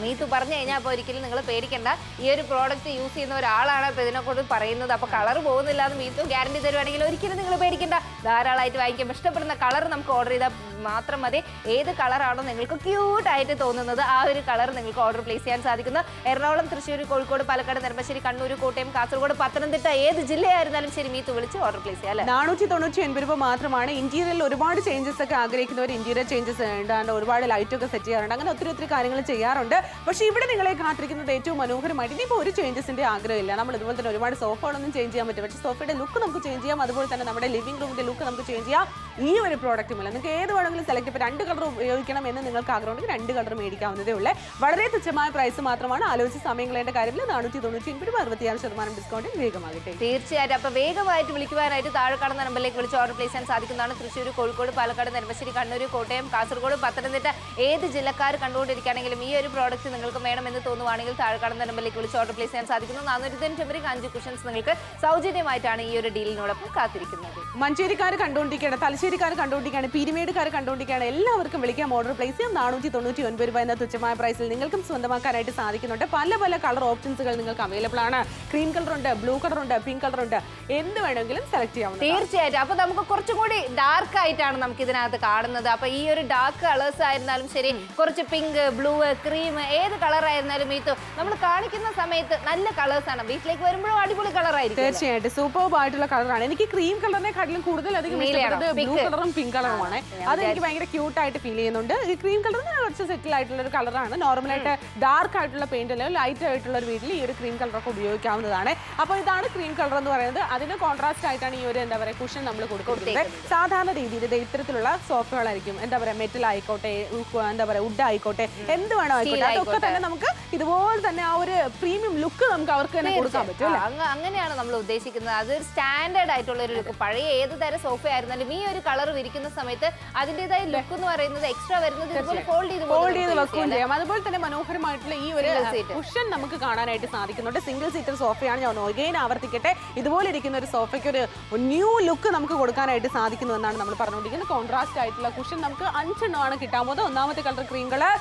മീത്തു പറഞ്ഞു കഴിഞ്ഞാൽ അപ്പൊ ഒരിക്കലും നിങ്ങൾ പേടിക്കണ്ട. ഈ ഒരു പ്രോഡക്റ്റ് യൂസ് ചെയ്യുന്ന ഒരാളാണ് ഇപ്പൊ ഇതിനെക്കൊണ്ട് പറയുന്നത്. അപ്പൊ കളർ പോകുന്നില്ല എന്ന് മീത്തു ഗ്യാരണ്ടി തരുവാണെങ്കിൽ ഒരിക്കലും നിങ്ങൾ പേടിക്കണ്ട. ധാരാളമായിട്ട് വാങ്ങിക്കാം. ഇഷ്ടപ്പെടുന്ന കളർ നമുക്ക് ഓർഡർ ചെയ്താൽ മാത്രം മതി. ഏത് കളറാണോ നിങ്ങൾക്ക് ക്യൂട്ട് ആയിട്ട് തോന്നുന്നത് ആ ഒരു കളർ നിങ്ങൾക്ക് ഓർഡർ പ്ലേസ് ചെയ്യാൻ സാധിക്കുന്നു. എറണാകുളം, തൃശ്ശൂർ, കോഴിക്കോട്, പാലക്കാട്, നെടുമ്പാശ്ശേരി, കണ്ണൂർ, കോട്ടയം, കാസർഗോഡ്, പത്തനംതിട്ട ഏത് ജില്ലയായിരുന്നാലും ശരി മീത്തു വിളിച്ച് ഓർഡർ പ്ലേസ് ചെയ്യാം. 499 രൂപ മാത്രമാണ്. ഇന്റീരിയറിൽ ഒരുപാട് ചേഞ്ചസ് ഒക്കെ ആഗ്രഹിക്കുന്നവർ ഇന്റീരിയർ ചേഞ്ചസ് ഉണ്ട്, ഒരുപാട് ലൈറ്റ് ഒക്കെ സെറ്റ് ചെയ്യാറുണ്ട്, അങ്ങനെ ഒത്തിരി കാര്യങ്ങൾ ചെയ്യാറുണ്ട്. പക്ഷെ ഇവിടെ നിങ്ങളെ കാത്തിരിക്കുന്നത് ഏറ്റവും മനോഹരമായിട്ട് ഇനിയിപ്പോൾ ഒരു ചേഞ്ചസിന്റെ ആഗ്രഹമില്ല. നമ്മൾ ഇതുപോലെ തന്നെ ഒരുപാട് സോഫകളൊന്നും ചേഞ്ച് ചെയ്യാൻ പറ്റും. പക്ഷേ സോഫയുടെ ലുക്ക് നമുക്ക് ചേഞ്ച് ചെയ്യാം. അതുപോലെ തന്നെ നമ്മുടെ ലിവിംഗ് റൂമിന്റെ ലുക്ക് നമുക്ക് ചേഞ്ച് ചെയ്യാം. ഈ ഒരു പ്രോഡക്റ്റുമില്ല നിങ്ങൾക്ക് ഏത് വേണമെങ്കിലും സെലക്ട്. ഇപ്പോൾ 2 കളർ ഉപയോഗിക്കണം എന്ന് നിങ്ങൾക്ക് ആഗ്രഹമുണ്ടെങ്കിൽ 2 കളർ മേടിക്കാവുന്നതേ ഉള്ളൂ. വളരെ തുച്ഛമായ പ്രൈസ് മാത്രമാണ്. ആലോചിച്ച് സമയം കളയേണ്ട കാര്യമില്ല. 499 രൂപ 66% ഡിസ്കൗണ്ടിൽ വേഗമാകട്ടെ. തീർച്ചയായിട്ടും അപ്പോൾ വേഗമായിട്ട് വിളിക്കുവാനായിട്ട് താഴെ കാണുന്ന നമ്പറിലേക്ക് വിളിച്ച് ഓർഡർ പ്ലേസ് ചെയ്യാൻ സാധിക്കുന്നതാണ്. തൃശ്ശൂർ, കോഴിക്കോട്, പാലക്കാട്, നെടുമ്പാശ്ശേരി, കണ്ണൂർ, കോട്ടയം, കാസർഗോഡ്, പത്തനംതിട്ട ഏത് ജില്ലക്കാർ കണ്ടുകൊണ്ടിരിക്കുകയാണെങ്കിലും ഈ ഒരു പ്രോഡക്റ്റ് നിങ്ങൾക്ക് വേണമെന്ന് തോന്നുവാണെങ്കിൽ താഴെ കാണുന്ന നമ്പറിലേക്ക് വിളിച്ച് ഓർഡർ പ്ലേസ് ചെയ്യാൻ സാധിക്കുന്നു. 495 കുഷൻസ് നിങ്ങൾക്ക് സൗജന്യമായിട്ടാണ് ഈ ഒരു ഡീലിനോടൊപ്പം കാത്തിരിക്കുന്നത്. മഞ്ചേരിക്കാർ കണ്ടുകൊണ്ടിരിക്കുകയാണ്, തലശ്ശേരിക്കാർ കണ്ടുകൊണ്ടിരിക്കുകയാണ്, പീരുമേടുകാർ കണ്ടുകൊണ്ടിരിക്കുകയാണ്. എല്ലാവർക്കും വിളിക്കാം, ഓർഡർ പ്ലേസ് ചെയ്യാം. 499 രൂപ എന്ന തുച്ഛമായ പ്രൈസിൽ നിങ്ങൾക്കും സ്വന്തമാക്കാനായിട്ട് സാധിക്കുന്നുണ്ട്. പല കളർ ഓപ്ഷൻസുകൾ നിങ്ങൾക്ക് അവൈലബിൾ ആണ്. ക്രീം കളർ ഉണ്ട്, ബ്ലൂ കളർ ഉണ്ട്, പിങ്ക് കളർ ഉണ്ട്, എന്ത് വേണമെങ്കിലും സെലക്ട് ചെയ്യാം. തീർച്ചയായിട്ടും. അപ്പൊ നമുക്ക് കുറച്ചും കൂടി ഡാർക്ക് ആയിട്ടാണ് നമുക്ക് ഇതിനകത്ത് കാണുന്നത്. അപ്പൊ ഈ ഒരു ഡാർക്ക് കളേഴ്സ് ആയിരുന്നാലും ശരി, കുറച്ച് പിങ്ക്, ബ്ലൂ, ക്രീം ഏത് കളർ ആയിരുന്നാലും മീത്തു നമ്മൾ കാണിക്കുന്ന സമയത്ത് നല്ല കളേഴ്സ് ആണ്. വീട്ടിലേക്ക് വരുമ്പോഴും അടിപൊളി കളർ ആയിരിക്കും. തീർച്ചയായിട്ടും സൂപ്പർബ് ആയിട്ടുള്ള കളറാണ്. എനിക്ക് ക്രീം കളറിനെക്കാട്ടിലും കൂടുതൽ അധികം ഇഷ്ടപ്പെട്ടത് ബ്ലൂ കളറും പിങ്ക് കളറുമാണ്. അത് എനിക്ക് ഭയങ്കര ക്യൂട്ട് ആയിട്ട് ഫീൽ ചെയ്യുന്നുണ്ട്. ഈ ക്രീം കളറിന് കുറച്ച് സെറ്റിൽ ആയിട്ടുള്ള ഒരു കളറാണ്. നോർമലായിട്ട് ഡാർക്ക് ആയിട്ടുള്ള പെയിന്റ് അല്ലെങ്കിൽ ലൈറ്റ് ആയിട്ടുള്ള ഒരു വീട്ടിൽ ഈ ഒരു ക്രീം കളറൊക്കെ ഉപയോഗിക്കാവുന്നതാണ്. അപ്പോൾ ഇതാണ് ക്രീം കളർ എന്ന് പറയുന്നത്. അതിന് കോൺട്രാസ്റ്റ് ആയിട്ടാണ് ഈ ഒരു എന്താ പറയുക കുഷൻ നമ്മൾ കൊടുക്കുന്നത്. സാധാരണ രീതിയിൽ ഇത്തരത്തിലുള്ള സോഫകളായിരിക്കും. എന്താ പറയുക മെറ്റൽ ആയിക്കോട്ടെ, എന്താ പറയുക വുഡ് ആയിക്കോട്ടെ, എന്ത് വേണോ ആയിക്കോട്ടെ, അതൊക്കെ തന്നെ നമുക്ക് ഇതുപോലെ തന്നെ ആ ഒരു പ്രീമിയം ലുക്ക് നമുക്ക് അവർക്ക് തന്നെ കൊടുക്കാൻ പറ്റും. അങ്ങനെയാണ് നമ്മൾ ഉദ്ദേശിക്കുന്നത്. അതൊരു സ്റ്റാൻഡേർഡ് ആയിട്ടുള്ള ഒരു ലുക്ക്. പഴയ ഏത് തരം സോഫ ആയിരുന്നാലും ഈ ഒരു കളർ വിരിക്കുന്ന സമയത്ത് അതിന്റേതായ ലുക്ക് എന്ന് പറയുന്നത് എക്സ്ട്രാ വരുന്നത് ഇതുപോലെ ഫോൾഡ് ചെയ്ത് വെക്കുകയും ചെയ്യാം. അതുപോലെ തന്നെ മനോഹരമായിട്ടുള്ള ഈ ഒരു കുഷൻ നമുക്ക് കാണാനായിട്ട് സാധിക്കുന്നുണ്ട്. സിംഗിൾ സീറ്റർ സോഫയാണ്. ഞാൻ ഒഗെയിൻ ആവർത്തിക്കട്ടെ, ഇതുപോലെ ഇരിക്കുന്ന ഒരു സോഫയ്ക്ക് ഒരു ന്യൂ ലുക്ക് നമുക്ക് കൊടുക്കാനായിട്ട് സാധിക്കുന്നു എന്നാണ് നമ്മൾ പറഞ്ഞുകൊണ്ടിരിക്കുന്നത്. കോൺട്രാസ്റ്റ് ആയിട്ടുള്ള കുഷൻ നമുക്ക് 5 എണ്ണമാണ് കിട്ടാൻ പോകുന്നത്. ഒന്നാമത്തെ കളർ ക്രീം കളർ,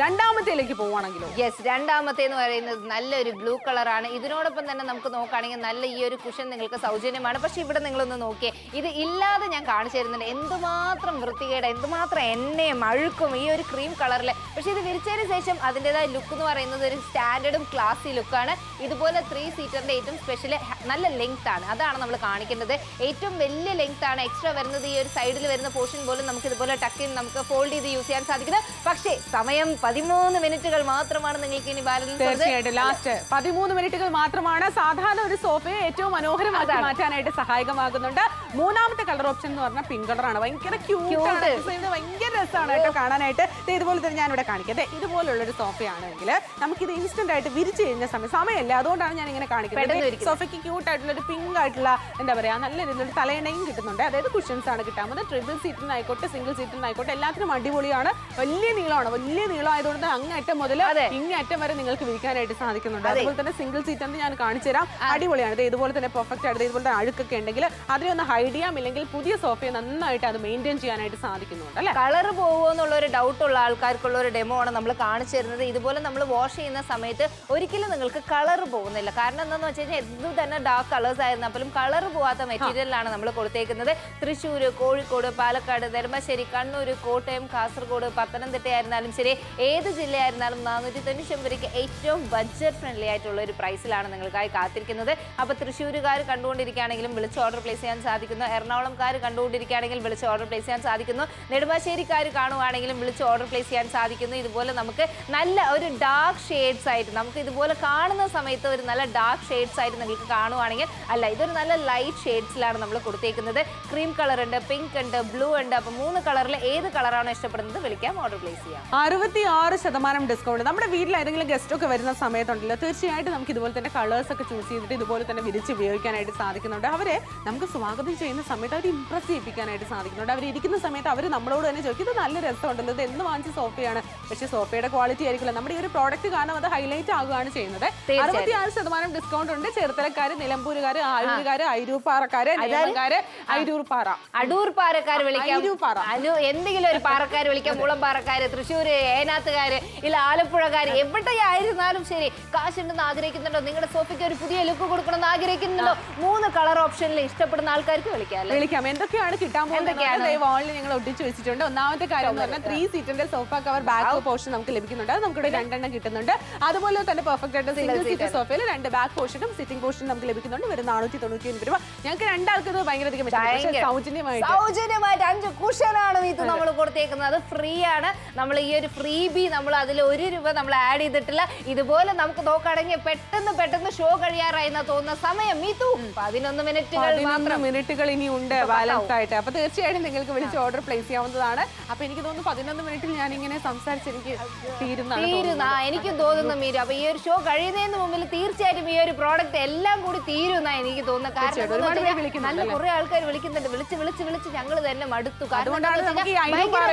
രണ്ടാമത്തേലേക്ക് പോവുകയാണെങ്കിലോ രണ്ടാമത്തെ എന്ന് പറയുന്നത് നല്ലൊരു ബ്ലൂ കളറാണ്. ഇതിനോടൊപ്പം തന്നെ നമുക്ക് നോക്കുകയാണെങ്കിൽ നല്ല ഈ ഒരു കുഷൻ നിങ്ങൾക്ക് സൗജന്യമാണ്. പക്ഷെ ഇവിടെ നിങ്ങളൊന്ന് നോക്കിയേ, ഇത് ഇല്ലാതെ ഞാൻ കാണിച്ചു തരുന്നുണ്ട് എന്തുമാത്രം വൃത്തികേട്, എന്തുമാത്രം എണ്ണയും അഴുക്കും ഈ ഒരു ക്രീം കളറിൽ. പക്ഷെ ഇത് വിരിച്ചതിന് ശേഷം അതിൻ്റെതായ ലുക്ക് എന്ന് പറയുന്നത് ഒരു സ്റ്റാൻഡേർഡും ക്ലാസി ലുക്കാണ്. ഇതുപോലെ 3 സീറ്ററിന്റെ ഏറ്റവും സ്പെഷ്യൽ നല്ല ലെങ്ത് ആണ്, അതാണ് നമ്മൾ കാണിക്കുന്നത്. ഏറ്റവും വലിയ ലെങ്ത് ആണ്. എക്സ്ട്രാ വരുന്നത് ഈ ഒരു സൈഡിൽ വരുന്ന പോർഷൻ പോലും നമുക്ക് ഇതുപോലെ ടക്കിൻ നമുക്ക് ഫോൾഡ് ചെയ്ത് യൂസ് ചെയ്യാൻ സാധിക്കുന്നത്. പക്ഷേ സമയം 13 മിനിറ്റുകൾ മാത്രമാണ് നിങ്ങൾക്ക് ഇനി ബാലൻസ്. തീർച്ചയായിട്ടും ലാസ്റ്റ് 13 മിനിറ്റുകൾ മാത്രമാണ്. സാധാരണ ഒരു സോഫയെ ഏറ്റവും മനോഹരമാക്കി മാറ്റാനായിട്ട് സഹായകമാകുന്നുണ്ട്. മൂന്നാമത്തെ കളർ ഓപ്ഷൻ എന്ന് പറഞ്ഞാൽ പിങ്ക് കളറാണ്. ഭയങ്കര ക്യൂട്ടാണ്, ഭയങ്കര രസമാണ് കേട്ടോ കാണാനായിട്ട്. ഇതുപോലെ തന്നെ ഞാൻ ഇവിടെ കാണിക്കാം. ഇതുപോലുള്ള ഒരു സോഫയാണെങ്കിൽ നമുക്കിത് ഇൻസ്റ്റന്റ് ആയിട്ട് വിരിച്ചു കഴിഞ്ഞ സമയമല്ല, അതുകൊണ്ടാണ് ഞാൻ ഇങ്ങനെ കാണിക്കുന്നത്. സോഫയ്ക്ക് ക്യൂട്ട് ആയിട്ടുള്ള ഒരു പിങ്ക് ആയിട്ടുള്ള എന്താ പറയാ നല്ല രീതിയിൽ തലയണയും കിട്ടുന്നുണ്ട്. അതായത് കുഷൻസ് ആണ് കിട്ടാൻ പോകുന്നത്. ട്രിപ്പിൾ സീറ്റിനായിക്കോട്ടെ സിംഗിൾ സീറ്റിനായിക്കോട്ടെ എല്ലാത്തിനും അടിപൊളിയാണ്. വലിയ നീളമാണ്. വലിയ നീളം ആയതുകൊണ്ട് അങ്ങറ്റം മുതൽ ഇങ്ങറ്റം വരെ നിങ്ങൾക്ക് വിരിക്കാനായിട്ട് സാധിക്കുന്നുണ്ട്. അതുപോലെ തന്നെ സിംഗിൾ സീറ്റ് ഞാൻ കാണിച്ചു തരാം. അടിപൊളിയാണ്. ഇതുപോലെ തന്നെ പെർഫെക്റ്റ് ആയിട്ട് ഇതുപോലെ തന്നെ അഴുക്കൊക്കെ ഉണ്ടെങ്കിൽ അതിനെ ഒന്ന് ഹൈഡ് ചെയ്യാം, ഇല്ലെങ്കിൽ പുതിയ സോഫയെ നന്നായിട്ട് അത് മെയിൻറ്റെയിൻ ചെയ്യാനായിട്ട് സാധിക്കുന്നുണ്ട്. അല്ലെ കളർ പോകുമോ എന്നുള്ള ഒരു ഡൗട്ട് ഉള്ള ആൾക്കാർക്കുള്ള ഒരു ഡെമോ ആണ് നമ്മൾ കാണിച്ചു തരുന്നത്. ഇതുപോലെ നമ്മൾ വാഷ് ചെയ്യുന്ന സമയത്ത് ഒരിക്കലും നിങ്ങൾക്ക് കളർ പോകുന്നില്ല. കാരണം എന്താണെന്ന് വെച്ച് കഴിഞ്ഞാൽ എന്ത് തന്നെ ഡാർക്ക് കളേഴ്സ് ആയിരുന്നപ്പോഴും കളർ പോവാത്ത മെറ്റീരിയലാണ് നമ്മൾ കൊടുത്തേക്കുന്നത്. തൃശ്ശൂർ, കോഴിക്കോട്, പാലക്കാട്, നെടുമ്പാശ്ശേരി, കണ്ണൂർ, കോട്ടയം, കാസർഗോഡ്, പത്തനംതിട്ട ആയിരുന്നാലും ശരി, ഏത് ജില്ലയായിരുന്നാലും 490 രൂപയ്ക്ക് ഏറ്റവും ബഡ്ജറ്റ് ഫ്രണ്ട്ലി ആയിട്ടുള്ള ഒരു പ്രൈസിലാണ് നിങ്ങൾക്കായി കാത്തിരിക്കുന്നത്. അപ്പോൾ തൃശ്ശൂരുകാർ കണ്ടുകൊണ്ടിരിക്കുകയാണെങ്കിലും വിളിച്ച് ഓർഡർ പ്ലേസ് ചെയ്യാൻ സാധിക്കുന്നു. എറണാകുളംകാർ കണ്ടുകൊണ്ടിരിക്കുകയാണെങ്കിൽ വിളിച്ച് ഓർഡർ പ്ലേസ് ചെയ്യാൻ സാധിക്കുന്നു. നെടുമ്പാശ്ശേരിക്കാർ കാണുവാണെങ്കിലും വിളിച്ച് ഓർഡർ പ്ലേസ് ചെയ്യാൻ സാധിക്കുന്നു. ഇതുപോലെ നമുക്ക് നല്ല ഒരു ഡാർക്ക് ഷെയ്ഡ്സ് ആയിട്ട് നമുക്ക് ഇതുപോലെ കാണുന്ന സമയത്ത് ഒരു നല്ല ഡാർക്ക് ഷെയ്ഡ്സ് ആയിട്ട് നിങ്ങൾക്ക് കാണുവാണെങ്കിൽ അല്ല, ഇതൊരു നല്ല ലൈറ്റ് ഷെയ്ഡ്സിലാണ് നമ്മൾ കൊടുത്തേക്കുന്നത്. ക്രീം കളർ ഉണ്ട്, പിങ്ക് ഉണ്ട്, ബ്ലൂ ഉണ്ട്. അപ്പോൾ 3 കളറിൽ ഏത് കളറാണോ ഇഷ്ടപ്പെടുന്നത് വിളിക്കാം, ഓർഡർ പ്ലേസ് ചെയ്യാം. 66% ഡിസ്കൗണ്ട്. നമ്മുടെ വീട്ടിൽ ഏതെങ്കിലും ഗസ്റ്റ് ഒക്കെ വരുന്ന സമയത്തുണ്ടല്ലോ, തീർച്ചയായിട്ടും നമുക്ക് ഇതുപോലെ തന്നെ കളേഴ്സ് ഒക്കെ ചൂസ് ചെയ്തിട്ട് ഇതുപോലെ തന്നെ വിരിച്ച് ഉപയോഗിക്കാനായിട്ട് സാധിക്കുന്നുണ്ട്. അവരെ നമുക്ക് സ്വാഗതം ചെയ്യുന്ന സമയത്ത് അവർ ഇംപ്രസ് ചെയ്യിപ്പിക്കാനായിട്ട് സാധിക്കുന്നുണ്ട്. അവർ ഇരിക്കുന്ന സമയത്ത് അവർ നമ്മളോട് തന്നെ ചോദിക്കും, ഇത് നല്ല രസമുണ്ടല്ലോ, ഇത് എന്ന് വാങ്ങിച്ച സോഫയാണ്. പക്ഷേ സോഫയുടെ ക്വാളിറ്റി ആയിരിക്കില്ല. നമ്മുടെ ഈ ഒരു പ്രോഡക്റ്റ് കാരണം അത് ഹൈലൈറ്റ് ആകുകയാണ് ചെയ്യുന്നത്. 66% ഡിസ്കൗണ്ട് ഉണ്ട്. ചേർത്തലക്കാര്, നിലമ്പൂരുകാര്, ആയൂരുകാര്, അയിരൂപ്പാറക്കാര്, നെയ്യാർക്കാര്, അയിരൂർപ്പാറ, അടൂർപ്പാറക്കാർ വിളിക്കാം, എന്തെങ്കിലും ഒരു പാറക്കാർ വിളിക്കാം, മുളംപാറക്കാര്, തൃശ്ശൂർ, ഏനാത്തുകാര്, ഇല്ല ആലപ്പുഴക്കാര്, എവിടെയായിരുന്നാലും ശരി, കാശുണ്ടെന്ന് ആഗ്രഹിക്കുന്നുണ്ടോ, നിങ്ങളുടെ സോഫയ്ക്ക് ഒരു പുതിയ ലുക്ക് കൊടുക്കണമെന്ന് ആഗ്രഹിക്കുന്നുണ്ടോ, 3 കളർ ഓപ്ഷനിൽ ഇഷ്ടപ്പെടുന്ന ആൾക്കാർക്ക് വിളിക്കാം. എന്തൊക്കെയാണ് കിട്ടാൻ പോകുന്നത് വാളിൽ ഞങ്ങൾ ഒട്ടിച്ചു വെച്ചിട്ടുണ്ട്. ഒന്നാമത്തെ കാര്യം എന്ന് പറഞ്ഞാൽ 3 സീറ്റിന്റെ സോഫ കവർ ബാക്ക് പോർഷൻ നമുക്ക് ലഭിക്കുന്നുണ്ട്. അത് നമുക്ക് 2 എണ്ണം കിട്ടുന്നുണ്ട്. അതുപോലെ തന്നെ പെർഫെക്റ്റ് ആയിട്ട് സിംഗിൾ സീറ്റർ സോഫയിൽ 2 ബാക്ക് പോർഷനും സിറ്റിംഗ് പോർഷനും നമുക്ക് ലഭിക്കുന്നുണ്ട്. വെറും 499 രൂപ. ഞങ്ങൾക്ക് രണ്ടാൾക്ക് ഇത് ഭയങ്കരധികം സൗജന്യമായിട്ട് 5 കുഷനാണ് ഇത് നമ്മൾ കൊടുത്തേക്കുന്നത്. അത് ഫ്രീ ആണ്. നമ്മൾ ഈ ഒരു ഫ്രീ ബി നമ്മൾ അതിൽ 1 രൂപ നമ്മൾ ആഡ് ചെയ്തിട്ടില്ല. ഇതുപോലെ നമുക്ക് നോക്കുകയാണെങ്കിൽ പെട്ടെന്ന് ഷോ കഴിയാറായി എന്ന് തോന്നുന്ന സമയം 11 മിനിറ്റുകൾ ഇനി ഉണ്ട് ബാലൻസ് ആയിട്ട്. അപ്പൊ തീർച്ചയായിട്ടും നിങ്ങൾക്ക് വിളിച്ച് ഓർഡർ പ്ലേസ് ചെയ്യാവുന്നതാണ്. അപ്പൊ എനിക്ക് തോന്നുന്നു 11 മിനിറ്റിൽ ഞാൻ ഇങ്ങനെ സംസാരിച്ച് എനിക്ക് തീരുന്ന എനിക്കും തോന്നുന്നു മീര. അപ്പൊ ഈ ഒരു ഷോ കഴിയുന്നതിന് മുമ്പിൽ തീർച്ചയായിട്ടും ഈ ഒരു പ്രോഡക്റ്റ് എല്ലാം കൂടി തീരുന്ന എനിക്ക് തോന്നുന്നു. കാരണം നല്ല കുറെ ആൾക്കാർ വിളിക്കുന്നുണ്ട്. വിളിച്ച് ഞങ്ങൾ തന്നെ മടുത്തു. അതുകൊണ്ടാണ് നമുക്ക് ഈ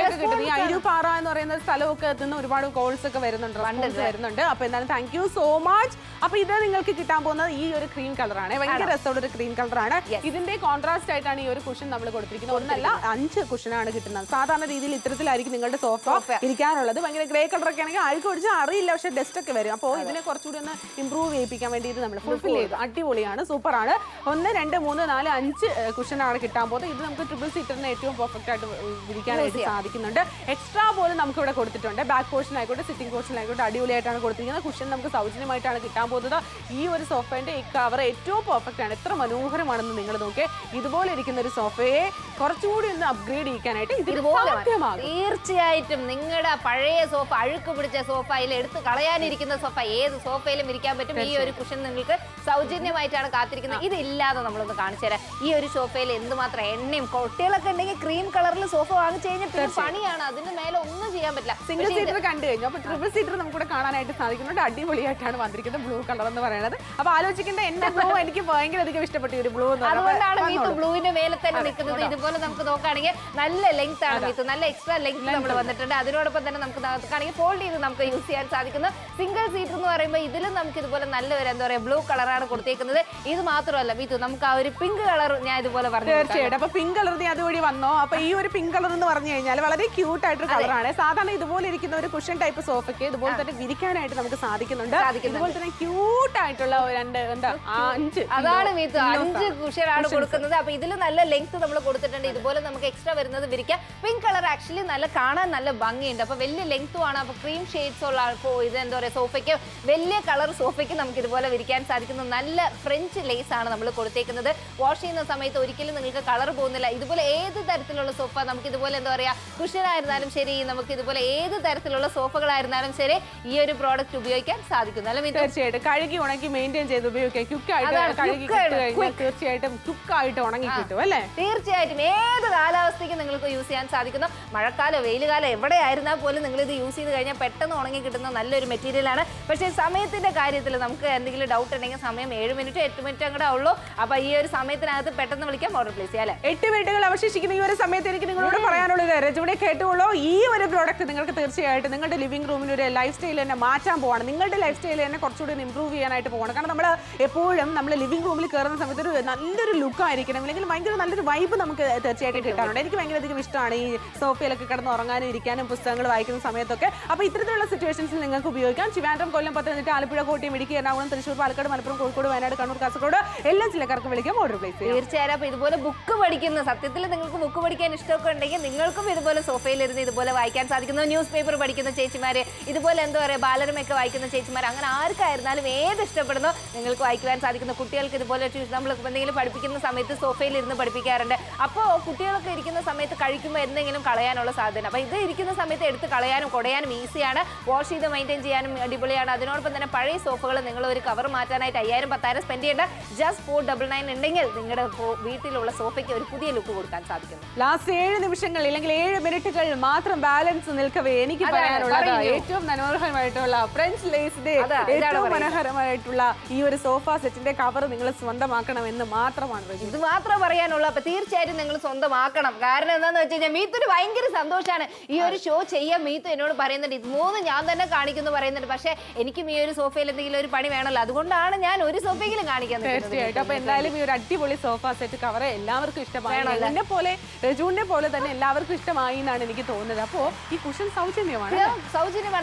അയിരൂപ്പാറ എന്ന് പറയുന്ന സ്ഥലമൊക്കെ എത്തുന്ന ഒരുപാട് കോൾസ് ഒക്കെ വരുന്നുണ്ട്. അപ്പൊ എന്തായാലും താങ്ക് യു സോ മച്ച്. അപ്പൊ ഇത് നിങ്ങൾക്ക് കിട്ടാൻ പോകുന്നത് ഈ ഒരു ക്രീം കളറാണ്. ഭയങ്കര രസമുള്ള ഒരു ക്രീം കളറാണ്. ഇതിന്റെ കോൺട്രാസ്റ്റ് ആയിട്ടാണ് ഈ ഒരു കുഷൻ നമ്മൾ കൊടുത്തിരിക്കുന്നത്. ഒന്നല്ല 5 കുഷനാണ് കിട്ടുന്നത്. സാധാരണ രീതിയിൽ ഇത്തരത്തിലായിരിക്കും നിങ്ങളുടെ സോഫ ഇരിക്കാനുള്ളത്. ഭയങ്കര ഗ്രേ കളറൊക്കെ ആണെങ്കിൽ ആൾക്ക് ഓടിച്ചാൽ അറിയില്ല, പക്ഷെ ഡസ്റ്റ് ഒക്കെ വരും. അപ്പോൾ ഇതിനെ കുറച്ചുകൂടി ഒന്ന് ഇമ്പ്രൂവ് ചെയ്യിപ്പിക്കാൻ വേണ്ടി ഇത് നമ്മൾ ഫുൾഫിൽ ചെയ്തു. അടിപൊളിയാണ്, സൂപ്പറാണ്. 1, 2, 3, 4, 5 കുഷനാണ് കിട്ടാൻ പോകുന്നത്. ഇത് നമുക്ക് ട്രിപ്പിൾ സീറ്ററിന് ഏറ്റവും പെർഫെക്റ്റ് ആയിട്ട് വിരിക്കാനായിട്ട് സാധിക്കുന്നുണ്ട്. എക്സ്ട്രാ പോലും നമുക്ക് ഇവിടെ കൊടുത്തിട്ടുണ്ട്. ബാക്ക് പോർഷൻ ആയിക്കോട്ടെ സിറ്റിംഗ് പോർഷൻ ആയിക്കോട്ടെ അടിപൊളിയായിട്ടാണ് കൊടുത്തിരിക്കുന്നത്. കുഷൻ നമുക്ക് സൗജന്യമായിട്ടാണ് കിട്ടാൻ പോകുന്നത്. ഈ ഒരു സോഫേന്റെ ഈ കവർ ഏറ്റവും പെർഫെക്റ്റ് ആണ്. എത്ര മനോഹരമാണെന്ന് നിങ്ങൾ നോക്കിയേ. ഇതുപോലെ ഇരിക്കുന്ന ഒരു സോഫയെ കുറച്ചുകൂടി ഒന്ന് അപ്ഗ്രേഡ് ചെയ്യിക്കാനായിട്ട് തീർച്ചയായിട്ടും നിങ്ങളുടെ പഴയ സോഫ, അഴുക്ക് പിടിച്ച സോഫയിൽ എടുത്ത് കളയാനിരിക്കുന്ന സോഫ, ഏത് സോഫയിലും ഇരിക്കാൻ പറ്റും. ഈ ഒരു കുഷൻ നിങ്ങൾക്ക് സൗജന്യമായിട്ടാണ് കാത്തിരിക്കുന്നത്. ഇതില്ലാതെ നമ്മളൊന്ന് കാണിച്ചു തരാം. ഈ ഒരു സോഫയിൽ എന്തുമാത്രം എണ്ണയും കുട്ടികളൊക്കെ ഉണ്ടെങ്കിൽ ക്രീം കളറിൽ സോഫ വാങ്ങിച്ചു കഴിഞ്ഞാൽ പിന്നെ പണിയാണ്. അതിന് മേലെ ഒന്നും ചെയ്യാൻ പറ്റില്ല. സിംഗിൾ സീറ്റർ കണ്ടു കഴിഞ്ഞു. അപ്പൊ ട്രിപ്പിൾ സീറ്റർ നമുക്കിവിടെ കാണാനായിട്ട് സാധിക്കുന്നുണ്ട്. അടിപൊളിയായിട്ടാണ് വന്നിരിക്കുന്നത് ബ്ലൂ കളർ എന്ന് പറയുന്നത്. അപ്പൊ ആലോചിക്കേണ്ട എന്റെ ബ്ലൂ എനിക്ക് ഭയങ്കര അധികം ഇഷ്ടപ്പെട്ടു ഒരു ബ്ലൂ എന്ന് പറയുന്നത്. അതുകൊണ്ടാണ് മീത്ത് ബ്ലൂവിന്റെ മേലെ തന്നെ നിൽക്കുന്നത്. ഇതുപോലെ നമുക്ക് നോക്കുകയാണെങ്കിൽ നല്ല ലെങ്ത് ആണ് മീത്ത്, നല്ല എക്സ്ട്രാ ലെങ്ത് നമ്മൾ വന്നിട്ടുണ്ട്. അതിനോടൊപ്പം തന്നെ നമുക്ക് നോക്കുകയാണെങ്കിൽ ഫോൾഡ് ചെയ്ത് നമുക്ക് യൂസ് ചെയ്യാൻ സാധിക്കുന്ന സിംഗിൾ സീറ്റർ എന്ന് പറയുമ്പോൾ ഇതിലും നമുക്ക് ഇതുപോലെ നല്ലൊരു എന്താ പറയുക ബ്ലൂ കളറാണ് കൊടുത്തേക്കുന്നത്. ഇത് മാത്രമല്ല മീത്ത്, നമുക്ക് ആ ഒരു പിങ്ക് കളർ ഞാൻ ഇതുപോലെ പറഞ്ഞു. തീർച്ചയായിട്ടും. അപ്പൊ പിങ്ക് കളർ നീ അതുവഴി വന്നോ. അപ്പൊ ഈ ഒരു പിങ്ക് കളർ എന്ന് പറഞ്ഞു കഴിഞ്ഞാൽ വളരെ ക്യൂട്ട് ആയിട്ടൊരു കളറാണ്. സാധാരണ ഇതുപോലെ ഇരിക്കുന്ന ഒരു കുഷൻ ടൈപ്പ് സോഫയ്ക്ക് ഇതുപോലെ തന്നെ വിരിക്കാനായിട്ട് നമുക്ക് സാധിക്കുന്നുണ്ട്. ഇതുപോലെ തന്നെ ക്യൂട്ട് ആയിട്ടുള്ള അതാണ് മീത്ത് 5 കുഷനാണ് കൊടുക്കുന്നത്. അപ്പൊ ഇതിൽ നല്ല ലെങ്ത് നമ്മൾ കൊടുത്തിട്ടുണ്ട്. ഇതുപോലെ നമുക്ക് എക്സ്ട്രാ വരുന്നത് വിരിക്കാം. പിങ്ക് കളർ ആക്ച്വലി നല്ല കാണാൻ നല്ല ഭംഗിയുണ്ട്. അപ്പൊ വലിയ ലെങ്ത്തും ആണ്. അപ്പൊ ക്രീം ഷെയ്ഡ്സ് ഉള്ള ഇത് എന്താ പറയുക സോഫയ്ക്ക്, വലിയ കളർ സോഫയ്ക്ക് നമുക്ക് ഇതുപോലെ വിരിക്കാൻ സാധിക്കുന്ന നല്ല ഫ്രഞ്ച് ലേസ് ആണ് നമ്മൾ കൊടുത്തേക്കുന്നത്. വാഷ് ചെയ്യുന്ന സമയത്ത് ഒരിക്കലും നിങ്ങൾക്ക് കളർ പോകുന്നില്ല. ഇതുപോലെ ഏത് തരത്തിലുള്ള സോഫ നമുക്ക് ഇതുപോലെ എന്താ പറയുക കുഷനായിരുന്നാലും ശരി, നമുക്ക് ഇതുപോലെ ഏത് തരത്തിലുള്ള സോഫകളായിരുന്നാലും ശരി ഈ ഒരു പ്രോഡക്റ്റ് ഉപയോഗിക്കാൻ സാധിക്കും. തീർച്ചയായിട്ടും കഴുകി ഉണക്കി മെയിൻറ്റെയിൻ ചെയ്ത് ഉപയോഗിക്കാം. തീർച്ചയായിട്ടും കുക്കായിട്ട് ഉണങ്ങി കിട്ടും അല്ലേ? തീർച്ചയായിട്ടും ഏത് കാലാവസ്ഥയ്ക്ക് നിങ്ങൾക്ക് യൂസ് ചെയ്യാൻ സാധിക്കുന്നു. മഴക്കാലം വെയിലുകാലം എവിടെയായിരുന്നാൽ പോലും നിങ്ങൾ ഇത് യൂസ് ചെയ്ത് കഴിഞ്ഞാൽ പെട്ടെന്ന് ഉണങ്ങി കിട്ടുന്ന നല്ലൊരു മെറ്റീരിയൽ ആണ്. പക്ഷേ സമയത്തിന്റെ കാര്യത്തിൽ നമുക്ക് എന്തെങ്കിലും ഡൗട്ട് ഉണ്ടെങ്കിൽ സമയം 7 മിനിറ്റ് 8 മിനിറ്റ് അങ്ങോട്ട് ഉള്ളൂ. അപ്പൊ ഈ ഒരു സമയത്തിനകത്ത് പെട്ടെന്ന് വിളിക്കാം, ഓർഡർ പ്ലേസ് ചെയ്യാം. 8 മിനിറ്റുകൾ അവശേഷിക്കുന്ന ഈ ഒരു സമയത്ത് എനിക്ക് നിങ്ങളോട് പറയാനുള്ളത് രജുവിനെ കേട്ടുള്ളൂ. ഈ ഒരു പ്രോഡക്റ്റ് നിങ്ങൾക്ക് തീർച്ചയായിട്ടും നിങ്ങളുടെ ലിവിംഗ് റൂമിന് ഒരു ലൈഫ് സ്റ്റൈൽ തന്നെ മാറ്റാൻ പോവാണ്. നിങ്ങളുടെ ലൈഫ് സ്റ്റൈൽ തന്നെ കുറച്ചുകൂടി ഇംപ്രൂവ് ചെയ്യാനായിട്ട് പോകണം. കാരണം നമ്മൾ എപ്പോഴും നമ്മൾ ലിവിംഗ് റൂമിൽ കയറുന്ന സമയത്ത് ഒരു നല്ലൊരു ലുക്ക് ആയിരിക്കണം, അല്ലെങ്കിൽ ഭയങ്കര നല്ലൊരു വൈബ് നമുക്ക് തീർച്ചയായിട്ടും കിട്ടാറുണ്ട്. എനിക്ക് ഭയങ്കര അധികം ഇഷ്ടമാണ് ഈ സോഫയിലൊക്കെ കിടന്ന് ഉറങ്ങാനും ഇരിക്കാനും പുസ്തകങ്ങൾ വായിക്കുന്ന സമയത്തൊക്കെ. അപ്പോൾ ഇത്തരത്തിലുള്ള സിറ്റുവേഷൻസിൽ നിങ്ങൾക്ക് ഉപയോഗിക്കാം. ട്രിവാൻഡ്രം, കൊല്ലം, പത്തനംതിട്ട, ആലപ്പുഴ, കോട്ടയം, ഇടുക്കി, എറണാകുളം, തൃശ്ശൂർ, പാലക്കാട്, മലപ്പുറം, കോഴിക്കോട്, വയനാട്, കണ്ണൂർ, കാസർഗോഡ് എല്ലാ ജില്ലക്കാർക്കും വിളിക്കാം, ഓർഡർ പ്ലേസ് ചെയ്യാം. തീർച്ചയായും. അപ്പോൾ ഇതുപോലെ ബുക്ക് പഠിക്കുന്ന, സത്യത്തിൽ നിങ്ങൾക്ക് ബുക്ക് പഠിക്കാൻ ഇഷ്ടമൊക്കെ ഉണ്ടെങ്കിൽ നിങ്ങൾക്കും ഇതുപോലെ സോഫയിലിരുന്ന് ഇതുപോലെ വായിക്കാൻ സാധിക്കുന്നു. ന്യൂസ് പേപ്പർ പഠിക്കുന്ന ചേച്ചിമാർ, ഇതുപോലെ എന്താ പറയുക ബാലരമയൊക്കെ വായിക്കുന്ന ചേച്ചിമാർ, അങ്ങനെ ആർക്കായിരുന്നാലും ഏത് ഇഷ്ടപ്പെടുന്നോ നിങ്ങൾക്ക് വായിക്കുവാൻ സാധിക്കുന്ന. കുട്ടികൾക്ക് ഇതുപോലെ നമ്മൾ എന്തെങ്കിലും പഠിപ്പിക്കുന്ന സമയത്ത് സോഫയിൽ ഇരുന്ന് പഠിപ്പിക്കാറുണ്ട്. അപ്പോൾ കുട്ടികളൊക്കെ ഇരിക്കുന്ന സമയത്ത് കഴിക്കുമ്പോൾ എന്തെങ്കിലും കളയാനുള്ള സാധ്യത. അപ്പോൾ ഇത് ഇരിക്കുന്ന സമയത്ത് എടുത്ത് കളയാനും കുടയാനും ഈസിയാണ്. വാഷ് ചെയ്ത് മെയിൻറ്റെയിൻ ചെയ്യാനും അടിപൊളിയാണ്. അതിനോടൊപ്പം തന്നെ പഴയ സോഫകൾ നിങ്ങൾ ഒരു കവർ മാറ്റാനായിട്ട് 5000-10,000 സ്പെൻഡ് ചെയ്യേണ്ട ജസ്റ്റ് 499 ഉണ്ടെങ്കിൽ നിങ്ങളുടെ വീട്ടിലുള്ള സോഫയ്ക്ക് ഒരു പുതിയ ലുക്ക് കൊടുക്കാൻ സാധിക്കുന്നു. ലാസ്റ്റ് 7 നിമിഷങ്ങൾ അല്ലെങ്കിൽ 7 മിനിറ്റുകൾ മാത്രം ബാലൻസ് നിൽക്കവേ എനിക്ക് പറയാനുള്ളത് ഏറ്റവും മനോഹരമായിട്ടുള്ള ഫ്രഞ്ച് ലേസിന്റെ ഏറ്റവും മനോഹരമായിട്ടുള്ള ഈ ഒരു സോഫ സെറ്റിന്റെ കവർ നിങ്ങൾ സ്വന്തമാക്കണമെന്ന് മാത്രമാണ്. ഇത് മാത്രം പറയാനുള്ളൂ. അപ്പൊ തീർച്ചയായിട്ടും നിങ്ങൾ സ്വന്തമാക്കണം. കാരണം എന്താന്ന് വെച്ച് കഴിഞ്ഞാൽ മീത്തൊരു ഭയങ്കര സന്തോഷമാണ് ഈ ഒരു ഷോ ചെയ്യാൻ. മീത്തു എന്നോട് പറയുന്നുണ്ട് ഇത് 3 ഞാൻ തന്നെ കാണിക്കുന്നു പറയുന്നുണ്ട്. പക്ഷെ എനിക്കും ഈ ഒരു സോഫയിൽ എന്തെങ്കിലും ഒരു പണി വേണമല്ലോ, അതുകൊണ്ടാണ് ഞാൻ ഒരു സോഫയെങ്കിലും കാണിക്കാൻ. തീർച്ചയായിട്ടും. അപ്പൊ എന്തായാലും ഈ ഒരു അടിപൊളി സോഫ സെറ്റ് കവർ എല്ലാവർക്കും ഇഷ്ടമായി. എന്നെ പോലെ രജുവിനെ പോലെ തന്നെ എല്ലാവർക്കും ഇഷ്ടമായി എന്നാണ് എനിക്ക് തോന്നുന്നത്. അപ്പോ ഈ കുഷൻ സൗജന്യമാണ്.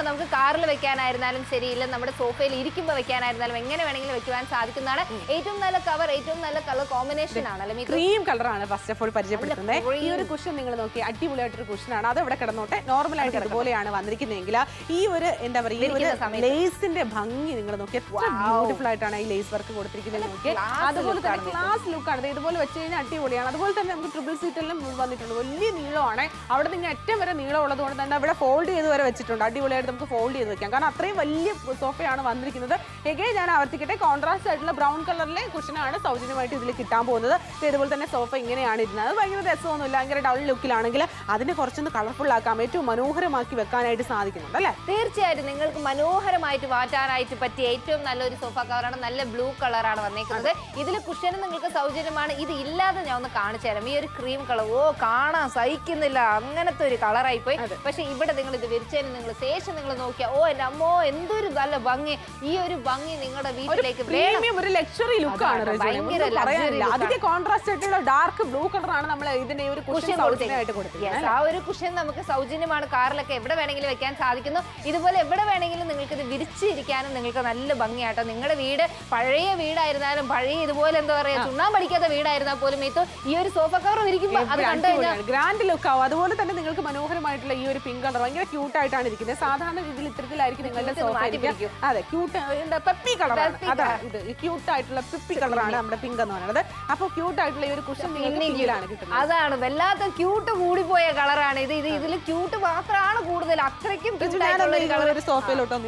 നമുക്ക് കാറിൽ വെക്കാനായിരുന്നാലും ശരിയില്ല, നമ്മുടെ സോഫയിൽ ഇരിക്കുമ്പോൾ വെക്കാനായിരുന്നാലും എങ്ങനെ വേണമെങ്കിലും വെക്കുവാൻ സാധിക്കുന്നതാണ്. ഏറ്റവും നല്ല കവർ, ഏറ്റവും നല്ല കളർ കോമ്പിനേഷൻ ആണ്. ക്രീം കളറാണ് ഫസ്റ്റ് ഓഫ് ഓൾ പരിചയപ്പെടുത്തുന്നത്. ഈ ഒരു കുഷൻ നിങ്ങൾ നോക്കി അടിപൊളിയായിട്ടൊരു കുഷനാണ്. അത് ഇവിടെ കിടന്നോട്ടെ. നോർമൽ ആയിട്ട് ഇതുപോലെയാണ് വന്നിരിക്കുന്നതെങ്കിൽ ഈ ഒരു എന്താ പറയുക ഈ ഒരു ലേസിന്റെ ഭംഗി നിങ്ങൾ നോക്കി എത്ര ബ്യൂട്ടിഫുൾ ആയിട്ടാണ് ഈ ലേസ് വർക്ക് കൊടുത്തിരിക്കുന്നത് നോക്കി. അതുപോലെ തന്നെ ക്ലാസ് ലുക്കാണ്. ഇതുപോലെ വെച്ച് കഴിഞ്ഞാൽ അടിപൊളിയാണ്. അതുപോലെ തന്നെ നമുക്ക് ട്രിപ്പിൾ സീറ്റിലും വന്നിട്ടുണ്ട്. വലിയ നീളമാണ്. അവിടെ നിന്ന് അറ്റം വരെ നീളം ഉള്ളത് കൊണ്ട് തന്നെ അവിടെ ഫോൾഡ് ചെയ്ത് വരെ വെച്ചിട്ടുണ്ട്. അടിപൊളിയായിട്ട് നമുക്ക് ഫോൾഡ് ചെയ്ത് വെക്കാം. കാരണം അത്രയും വലിയ സോഫയാണ് വന്നിരിക്കുന്നത്. എഗെയിൻ ഞാൻ ആവർത്തിക്കട്ടെ, കോൺട്രാസ്റ്റ് ആയിട്ടുള്ള ബ്രൗൺ കളറിലെ കുഷനാണ് സൗജന്യമായിട്ട് ഇതിൽ കിട്ടാൻ പോകുന്നത്. ഇതുപോലെ തന്നെ സോഫ ഇങ്ങനെയാണ് ഇരുന്നത്. അത് ഭയങ്കര രസമൊന്നുമില്ല, ഭയങ്കര ഡൗൺ ലുക്കിലാണെങ്കിൽ അതിനെ കുറച്ചൊന്ന് കളർഫുൾ ആക്കാം, ഏറ്റവും മനോഹരമാക്കി വെക്കാനായിട്ട് സാധിക്കുന്നുണ്ട് അല്ലേ? തീർച്ചയായിട്ടും നിങ്ങൾക്ക് മനോഹരമായിട്ട് മാറ്റാനായിട്ട് പറ്റിയ ഏറ്റവും നല്ലൊരു സോഫ കവറാണ്. നല്ല ബ്ലൂ കളറാണ് വന്നേക്കുന്നത്. ഇതിൽ കുഷനും നിങ്ങൾക്ക് സൗജന്യമാണ്. ഇത് ഇല്ലാതെ ഞാൻ ഒന്ന് കാണിച്ചു തരാം. ഈ ഒരു ക്രീം കളർ കാണാൻ സഹിക്കുന്നില്ല, അങ്ങനത്തെ ഒരു കളറായി പോയി. പക്ഷെ ഇവിടെ നിങ്ങൾ ഇത് വിരിച്ചതിന് നിങ്ങൾ ശേഷം നിങ്ങൾ നോക്കിയാൽ എൻ്റെ അമ്മോ എന്തൊരു നല്ല ഭംഗി. ഈ ഒരു ഭംഗി നിങ്ങളുടെ വീട്ടിലേക്ക് ഒരു ലക്ഷറി ലുക്കാണ്. ഭയങ്കര കോൺട്രാസ്റ്റ് ആയിട്ടുള്ള ഡാർക്ക് ബ്ലൂ കളറാണ് നമ്മൾ ഇതിന്റെ ഒരു കുഷൻ സൗജന്യമായിട്ട് കൊടുക്കുന്നത്. ആ ഒരു കുഷൻ നമുക്ക് സൗജന്യമാണ്. കാറിലൊക്കെ എവിടെ വേണമെങ്കിലും വെക്കാൻ സാധിക്കുന്നു. ഇതുപോലെ എവിടെ വേണമെങ്കിലും നിങ്ങൾക്ക് ഇത് വിരിച്ചിരിക്കാനും നിങ്ങൾക്ക് നല്ല ഭംഗിയാട്ടോ. നിങ്ങളുടെ വീട് പഴയ വീടായിരുന്നാലും പഴയ ഇതുപോലെ എന്താ പറയാ ചുണ്ണാൻ പഠിക്കാത്ത വീടായിരുന്നാൽ പോലും ഇത് ഈ ഒരു സോഫ കവർ വിരിക്കുമ്പോൾ അത് കണ്ടു കഴിഞ്ഞാൽ ഗ്രാൻഡ് ലുക്ക് ആവും. അതുപോലെ തന്നെ നിങ്ങൾക്ക് മനോഹരമായിട്ടുള്ള ഈ ഒരു പിങ്ക് കളർ ഭയങ്കര ക്യൂട്ട് ആയിട്ടാണ് ഇരിക്കുന്നത്. സാധാരണ രീതിയിൽ ഇത്തരത്തിലായിരിക്കും നിങ്ങളുടെ സോഫ. അതെ, ക്യൂട്ട് പെപ്പി കളറാണ്. അതാണ് ഇത് ക്യൂട്ട് ആയിട്ടുള്ള പെപ്പി കളറാണ് നമ്മുടെ പിങ്ക് എന്ന് പറയുന്നത്. അപ്പൊ ക്യൂട്ട് ആയിട്ടുള്ള ഈ ഒരു കുഷൻ നിങ്ങൾക്ക് കിട്ടുന്നത്. അതാണ് വല്ലാത്ത ക്യൂട്ട് കൂടിപ്പോയ കളറാണ് ഇത്. ഇതിൽ ക്യൂട്ട് മാത്രമാണ് കൂടുതൽ. അത്രയ്ക്കും സോഫയിലോട്ടൊന്ന്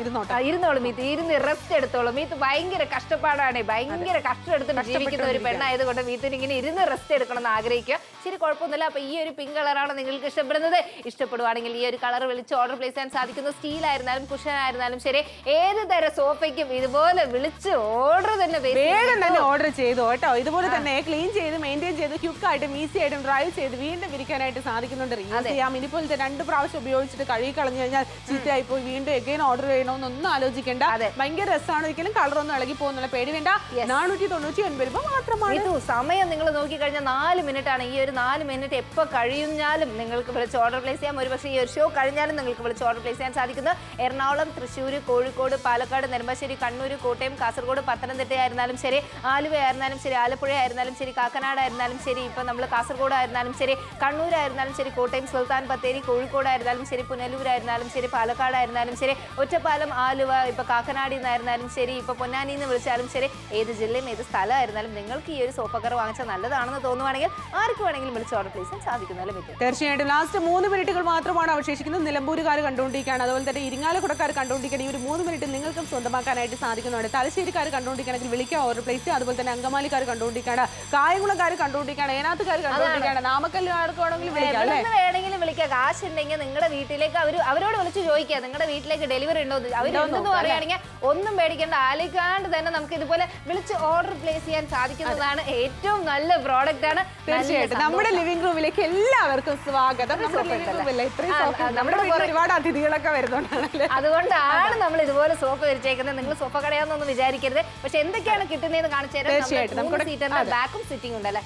ഇരുന്നോളും. മീത്ത് ഇരുന്ന് റെസ്റ്റ് എടുത്തോളും. മീത്ത് ഭയങ്കര കഷ്ടപ്പാടാണ്. ഭയങ്കര കഷ്ടം എടുത്തിട്ട് ജീവിക്കുന്ന ഒരു പെണ്ണായത് കൊണ്ട് മീത്തിന് ഇങ്ങനെ ഇരുന്ന് റെസ്റ്റ് എടുക്കണം എന്ന് ആഗ്രഹിക്കുക. ശരി കുഴപ്പമൊന്നുമില്ല. അപ്പൊ ഈ ഒരു പിങ്ക് കളറാണ് നിങ്ങൾക്ക് ഇഷ്ടപ്പെടുന്നത്. ഇഷ്ടപ്പെടുവാണെങ്കിൽ ഈ ഒരു കളർ വിളിച്ച് ഓർഡർ പ്ലേസ് ചെയ്യാൻ സാധിക്കുന്നു. സ്റ്റീൽ ആയിരുന്നാലും കുഷൻ ആയിരുന്നാലും ശരി, ഏത് തരം സോഫയ്ക്കും ഇതുപോലെ വിളിച്ച് ഓർഡർ തന്നെ വേഗം തന്നെ ഓർഡർ ചെയ്തു കേട്ടോ. ഇതുപോലെ തന്നെ ക്ലീൻ ചെയ്ത് മെയിൻറ്റെയിൻ ചെയ്ത് ക്യുക്കായിട്ടും ഈസി ആയിട്ടും ഡ്രൈവ് ചെയ്ത് വീണ്ടും വിരിക്കാനായിട്ട് സാധിക്കുന്നുണ്ട്. റീയൂസ് ചെയ്യാം. ഇനിയിപ്പോഴത്തെ 2 പ്രാവശ്യം ഉപയോഗിച്ചിട്ട് കഴുകി കളഞ്ഞു കഴിഞ്ഞാൽ ചീത്തയായി പോയി വീണ്ടും എഗെയിൻ ഓർഡർ ചെയ്യണമെന്നൊന്നും ആലോചിക്കേണ്ട. ഭയങ്കര രസമാണ്. ഒരിക്കലും കളറൊന്നും ഇളകി പോകുന്നുള്ള പേടി വേണ്ട. 499 രൂപ മാത്രമാണ്. സമയം നിങ്ങൾ നോക്കിക്കഴിഞ്ഞാൽ 4 മിനിറ്റ് ആണ്. ഈ ഒരു 4 മിനിറ്റ് എപ്പോൾ കഴിഞ്ഞാലും നിങ്ങൾക്ക് വിളിച്ച് ഓർഡർ പ്ലേസ് ചെയ്യാം. ഒരുപക്ഷെ ഈ ഒരു ഷോ കഴിഞ്ഞാലും നിങ്ങൾക്ക് വിളിച്ച് ഓർഡർ പ്ലേസ് ചെയ്യാൻ സാധിക്കുന്നത് എറണാകുളം, തൃശ്ശൂർ, കോഴിക്കോട്, പാലക്കാട്, നെടുമ്പാശ്ശേരി, കണ്ണൂർ, കോട്ടയം, കാസർഗോഡ്, പത്തനംതിട്ട ആയിരുന്നാലും ശരി, ആലുവ ആയിരുന്നാലും ശരി, ആലപ്പുഴ ആയിരുന്നാലും ശരി, കാക്കനാട് ആയിരുന്നാലും ശരി, ഇപ്പം നമ്മൾ കാസർഗോഡ് ആയിരുന്നാലും ശരി, കണ്ണൂർ ആയിരുന്നാലും ശരി, കോട്ടയം, സുൽത്താൻ ബത്തേരി, കോഴിക്കോട് ആയിരുന്നാലും ശരി, പുനലൂർ ആയിരുന്നാലും ശരി, പാലക്കാട് ആയിരുന്നാലും ശരി, ഒറ്റപ്പാലം, ആലുവ, ഇപ്പൊ കാക്കനാടിൽ നിന്നായിരുന്നാലും ശരി, ഇപ്പൊ പൊന്നാനിയിൽ നിന്ന് വിളിച്ചാലും ശരി, ഏത് ജില്ലയും ഏത് സ്ഥലമായിരുന്നാലും നിങ്ങൾക്ക് ഈ ഒരു സോഫ കവർ വാങ്ങിച്ചാൽ നല്ലതാണെന്ന് തോന്നുവാണെങ്കിൽ ആർക്ക് വേണമെങ്കിലും വിളിച്ച് ഓർഡർ പ്ലേസ് ചെയ്യാൻ സാധിക്കുന്നല്ലോ. തീർച്ചയായിട്ടും ലാസ്റ്റ് 3 മിനിറ്റുകൾ മാത്രമാണ് അവശേഷിക്കുന്നത്. നിലമ്പൂരുകാർ കണ്ടുകൊണ്ടിരിക്കുകയാണ്, അതുപോലെ തന്നെ ഇരിങ്ങാലക്കുടക്കാർ കണ്ടുകൊണ്ടിരിക്കുകയാണ്. ഈ ഒരു 3 മിനിറ്റ് നിങ്ങൾക്കും സ്വന്തമാക്കാനായിട്ട് സാധിക്കുന്നതാണ്. തലശ്ശേരിക്കാർ കണ്ടുകൊണ്ടിരിക്കുകയാണെങ്കിൽ വിളിക്കുക ഓർഡർ പ്ലേസ് ചെയ്യുക. അതുപോലെ തന്നെ അങ്കമാലിക്കാർ കണ്ടുകൊണ്ടിരിക്കുകയാണ്, കായംകുളക്കാർ കണ്ടുകൊണ്ടിരിക്കുകയാണ്, ഏനാത്തുകാർ കണ്ടുകൊണ്ടിരിക്കുകയാണ്, നാമക്കല്ലുകാർക്ക് വേണമെങ്കിലും വേണമെങ്കിലും വിളിക്കുക. കാശുണ്ടെങ്കിൽ നിങ്ങളുടെ വീട്ടിലേക്ക് അവരോട് വിളിച്ച് ചോദിക്കുക നിങ്ങളുടെ വീട്ടിലേക്ക് ഡെലിവറി ഉണ്ടോ. അവരുണ്ടെന്ന് പറയുകയാണെങ്കിൽ ഒന്നും പേടിക്കേണ്ട, ആലോചിക്കാണ്ട് തന്നെ നമുക്ക് ഇതുപോലെ വിളിച്ച് ഓർഡർ പ്ലേസ് ചെയ്യാൻ സാധിക്കുന്നതാണ്. ഏറ്റവും നല്ല പ്രോഡക്റ്റ് ആണ്. തീർച്ചയായിട്ടും നമ്മുടെ ലിവിംഗ് റൂമിലേക്ക് എല്ലാവർക്കും സ്വാഗതം. ഒരുപാട് അതിഥികളൊക്കെ വരുന്നുണ്ടാണല്ലേ, അതുകൊണ്ടാണ് നമ്മൾ ഇതുപോലെ സോഫ വിരിച്ചേക്കുന്നത്. നിങ്ങൾ സോഫ കടയാന്നൊന്നും വിചാരിക്കരുത്. പക്ഷെ എന്തൊക്കെയാണ് കിട്ടുന്നതെന്ന് കാണിച്ചു തരാം. ബാക്കും സിറ്റിംഗ് ഉണ്ടല്ലേ,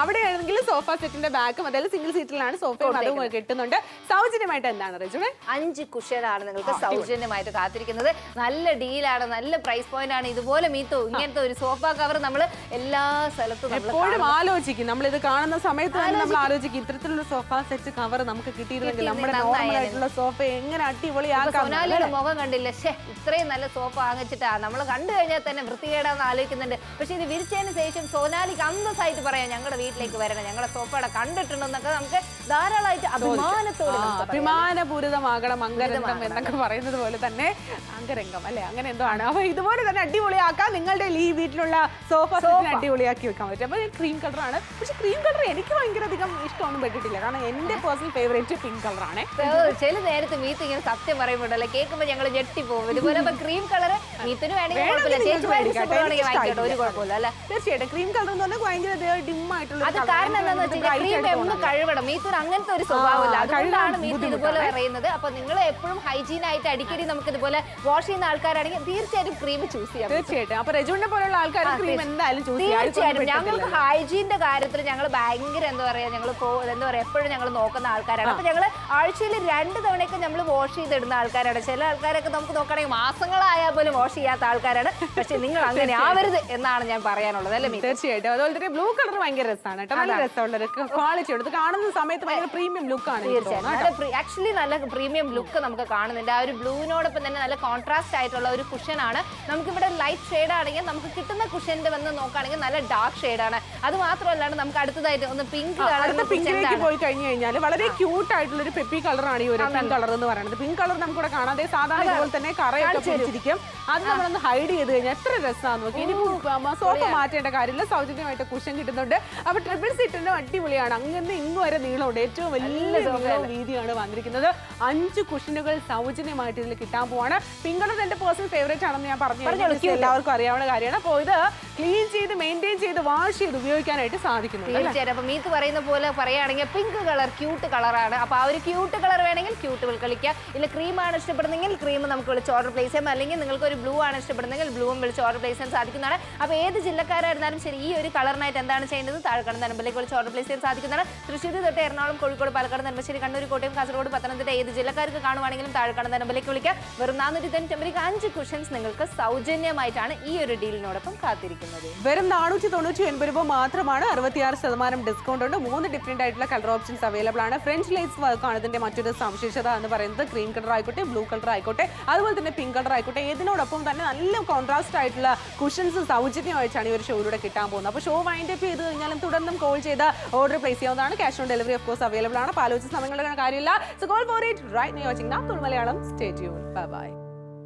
അവിടെ ആണെങ്കിൽ സോഫ സെറ്റിന്റെ ബാക്കും അതായത് സിംഗിൾ സീറ്റിലാണ് സോഫയും അതും കിട്ടുന്നുണ്ട്. സൗജന്യമായിട്ട് എന്താണ് റെജുണെ? 5 കുഷനാണ് നിങ്ങൾക്ക് സൗജന്യമായിട്ട് കാത്തിരിക്കുന്നത്. നല്ല ഡീലാണ്, നല്ല പ്രൈസ് പോയിന്റ് ആണ്. ഇതുപോലെ മീത്തു ഇങ്ങനത്തെ ഒരു സോഫ കവർ നമ്മൾ എല്ലാ സ്ഥലത്തും എപ്പോഴും ആലോചിക്കും. നമ്മൾ ഇത് കാണുന്ന സമയത്ത് തന്നെ നമ്മൾ ആലോചിക്കും ഇത്തരത്തിലുള്ള സോഫ സെറ്റ് കവർ നമുക്ക് കിട്ടിയിരുന്നെങ്കിൽ നമ്മുടെ നോർമൽ ആയിട്ടുള്ള സോഫ എങ്ങനെ അടിപൊളിയാക്കാം. സൊനാലിയുടെ മുഖം കണ്ടില്ല, ഇത്രയും നല്ല സോഫ വാങ്ങിച്ചിട്ടാ നമ്മൾ കണ്ടു കഴിഞ്ഞാൽ തന്നെ വൃത്തികേടാന്ന് ആലോചിക്കുന്നുണ്ട്. പക്ഷെ ഇത് വിരിച്ചതിന് ശേഷം സോനാലിക്ക് അന്തസ്സായിട്ട് പറയാം ഞങ്ങളുടെ വീട്ടിലേക്ക് വരണം, ഞങ്ങളുടെ സോഫയുടെ കണ്ടിട്ടുണ്ടെന്നൊക്കെ നമുക്ക് ധാരാളമായിട്ട് അഭിമാനത്തോടെ അഭിമാനപൂരിതമാകണം. അംഗരംഗം എന്നൊക്കെ പറയുന്നത് പോലെ തന്നെ അംഗരംഗം അല്ലെ, അങ്ങനെ എന്തോ ആണ്. അപ്പൊ ഇതുപോലെ തന്നെ അടിപൊളിയാക്കാം. നിങ്ങളുടെ ഈ വീട്ടിലുള്ള സോഫ അടിപൊളിയാക്കി വെക്കാൻ പറ്റും. അപ്പൊ ക്രീം കളറാണ്. പക്ഷെ ക്രീം കളർ എനിക്ക് ഭയങ്കര അധികം ഇഷ്ടമൊന്നും പെട്ടിട്ടില്ല. കാരണം എന്റെ പേഴ്സണൽ ഫേവറേറ്റ് പിങ്ക് കളറാണ്. ചില നേരത്തെ മീത്ത് ഇങ്ങനെ സത്യം പറയുമ്പോഴല്ലേ കേൾക്കുമ്പോൾ ഞങ്ങൾ ഞെട്ടിപ്പോകും. ഇതുപോലെ ക്രീം കളർ മീത്തിന് വേണമെങ്കിൽ ഒരു കുഴപ്പമില്ല അല്ലെ. തീർച്ചയായിട്ടും ക്രീം കളർ എന്ന് പറഞ്ഞാൽ ഭയങ്കര ഡിം ആയിട്ടുള്ള, അത് കാരണം എന്താണെന്ന് വെച്ചാൽ ക്രീം എന്നും കഴുകണം. മീത്തൂർ അങ്ങനത്തെ ഒരു സ്വഭാവമില്ല, അതുകൊണ്ടാണ് മീത്ത് ഇതുപോലെ പറയുന്നത്. അപ്പൊ നിങ്ങൾ എപ്പോഴും ഹൈജീൻ ആയിട്ട് അടിക്കടി നമുക്ക് ഇതുപോലെ വാഷ് ചെയ്യുന്ന ആൾക്കാരാണെങ്കിൽ തീർച്ചയായിട്ടും ക്രീം ചൂസ് ചെയ്യാം. തീർച്ചയായിട്ടും. അപ്പൊ റെജുവിനെ പോലുള്ള ആൾക്കാർ ക്രീം എന്തായാലും ചൂസ് ചെയ്യാം. തീർച്ചയായിട്ടും ഞങ്ങൾക്ക് ഹൈജീന്റെ കാര്യത്തിൽ ഞങ്ങൾ ഭയങ്കര എന്താ പറയാ, ഞങ്ങൾ എപ്പോഴും ഞങ്ങൾ നോക്കുന്ന ആൾക്കാരാണ്. അപ്പൊ ഞങ്ങൾ ആഴ്ചയിൽ 2 തവണയൊക്കെ നമ്മൾ വാഷ് ചെയ്തിടുന്ന ആൾക്കാരാണ്. ചില ആൾക്കാരൊക്കെ നമുക്ക് നോക്കുകയാണെങ്കിൽ മാസങ്ങളായാൽ പോലും വാഷ് ചെയ്യാത്ത ആൾക്കാരാണ്. പക്ഷെ നിങ്ങൾ അങ്ങനെ ആവരുത് എന്നാണ് ഞാൻ പറയാനുള്ളത് അല്ലേ. തീർച്ചയായിട്ടും. അതുപോലെ തന്നെ ബ്ലൂ കളർ ഭയങ്കര രസമാണ് കേട്ടോ, നല്ല രസമുള്ള ക്വാളിറ്റി ഉണ്ട്. കാണുന്ന സമയത്ത് ഭയങ്കര പ്രീമിയം ലുക്ക് ആണ്. ആക്ച്വലി നല്ല പ്രീമിയം ലുക്ക് നമുക്ക് കാണുന്നുണ്ട്. ആ ഒരു ബ്ലൂവിനോടൊപ്പം തന്നെ നല്ല കോൺട്രാസ്റ്റ് ആയിട്ടുള്ള ഒരു കുഷൻ ആണ്. നമുക്കിവിടെ ലൈറ്റ് ഷെയ്ഡ് ആണെങ്കിൽ നമുക്ക് കിട്ടുന്ന കുഷന്റെ വന്ന് നോക്കുകയാണെങ്കിൽ നല്ല ഡാർക്ക് ഷെയ്ഡ് ആണ്. അത് മാത്രമല്ലാണ്ട് നമുക്ക് അടുത്തതായിട്ട് ഒന്ന് പിങ്ക് പിങ്കിലേക്ക് പോയി കഴിഞ്ഞു കഴിഞ്ഞാൽ വളരെ ക്യൂട്ട് ആയിട്ടുള്ള ഒരു പെപ്പി കളറാണ് ഈ ഒരു പിങ്ക് കളർ എന്ന് പറയുന്നത്. പിങ്ക് കളർ നമുക്കിവിടെ കാണാതെ സാധാരണ ഇതുപോലെ തന്നെ കറയൊക്കെ പിടിച്ചിരിക്കും. അത് നമ്മളൊന്ന് ഹൈഡ് ചെയ്ത് കഴിഞ്ഞാൽ എത്ര രസമാണെന്ന് നോക്കി. ഇനി സോഫ മാറ്റേണ്ട കാര്യമില്ല, സൗജന്യമായിട്ട് കുഷൻ കിട്ടുന്നുണ്ട്. അപ്പൊ ട്രിപ്പിൾ സീറ്റിന്റെ അടിപൊളിയാണ്. അങ്ങനെ ഇങ്ങ് വരെ നീളമുണ്ട്, ഏറ്റവും വലിയ വീതിയാണ് വന്നിരിക്കുന്നത്. 5 കുഷനുകൾ സൗജന്യമായിട്ട് ഇതിൽ കിട്ടാൻ പോവാണ്. പിങ്ക് കളർ എന്റെ പേഴ്സണൽ ഫേവറേറ്റ് ആണെന്ന് ഞാൻ പറഞ്ഞു, എല്ലാവർക്കും അറിയാവുന്ന കാര്യമാണ്. അപ്പോൾ ഇത് ക്ലീൻ ചെയ്ത് മെയിൻറ്റെയിൻ ചെയ്ത് വാഷ് ചെയ്ത് ഉപയോഗിക്കാനായിട്ട് സാധിക്കുന്നു. തീർച്ചയായിട്ടും. അപ്പൊ മീത്ത് പറയുന്ന പോലെ പറയുകയാണെങ്കിൽ പിങ്ക് കളർ ക്യൂട്ട് കളറാണ്. അപ്പൊ ആ ഒരു ക്യൂട്ട് കളർ വേണമെങ്കിൽ ക്യൂട്ട് കളിക്കാം. ഇല്ല ക്രീം ആണ് ഇഷ്ടപ്പെടുന്നെങ്കിൽ ക്രീം നമുക്ക് വിളിച്ച് ഓർഡർ പ്ലേസ് ചെയ്യാം. അല്ലെങ്കിൽ നിങ്ങൾക്ക് ഒരു ബ്ലൂ ആണ് ഇഷ്ടപ്പെടുന്നെങ്കിൽ ബ്ലൂവും വിളിച്ച് ഓർഡർ പ്ലേസ് ചെയ്യാൻ സാധിക്കുന്നതാണ്. അപ്പൊ ഏത് ജില്ലക്കാരായിരുന്നാലും ശരി ഈ ഒരു കളറിനായിട്ട് എന്താണ് ചെയ്യേണ്ടത്? താഴെക്കാണുന്ന നമ്പറിലേക്ക് വിളിച്ച് ഓർഡർ പ്ലേസ് ചെയ്യാൻ സാധിക്കുന്നതാണ്. തൃശ്ശൂർ തൊട്ട് എറണാകുളം, കോഴിക്കോട്, പാലക്കാട്, നെടുമ്പാശ്ശേരി, കണ്ണൂർ, കോട്ടയം, കാസർഗോഡ്, പത്തനംതിട്ട ഏത് ജില്ലക്കാർക്ക് കാണുവാണെങ്കിലും താഴെക്കാണുന്ന നമ്പറിലേക്ക് വിളിക്കാം. വെറും 495 5 കുഷൻസ് നിങ്ങൾക്ക് സൗജന്യമായിട്ടാണ് ഈ ഒരു ഡീലിനോടൊപ്പം കാത്തിരിക്കുന്നത്. വെറും 499 രൂപ മാത്രമാണ്. 66% ഡിസ്കൗണ്ട് ഉണ്ട്. 3 ഡിഫറെന്റ് ആയിട്ടുള്ള കളർ ഓപ്ഷൻസ് അവൈലബിൾ ആണ്. ഫ്രഞ്ച് ലേസ് വർക്ക് ആണ് ഇതിന്റെ മറ്റൊരു സവിശേഷത എന്ന് പറയുന്നത്. ക്രീം കളർ ആയിക്കോട്ടെ, ബ്ലൂ കളർ ആയിക്കോട്ടെ, അതുപോലെ തന്നെ പിങ്ക് കളർ ആയിക്കോട്ടെ, ഇതിനോടൊപ്പം തന്നെ നല്ല കോൺട്രാസ്റ്റ് ആയിട്ടുള്ള കുഷൻസ് സൗജന്യമായിട്ടാണ് ഈ ഒരു ഷോയിലൂടെ കിട്ടാൻ പോകുന്നത്. അപ്പോൾ ഷോ വൈൻഡ് അപ്പ് ചെയ്ത് കഴിഞ്ഞാലും തുടർന്നും കോൾ ചെയ്ത് ഓർഡർ പ്ലേസ് ചെയ്യാവുന്നതാണ്. Cash on delivery of course available ആണ്. ആലോചിച്ച സമയങ്ങളുടെ കാര്യമില്ല. So call for it right now. Watching നാ തുൾ Malayalam. Stay tune. Bye by.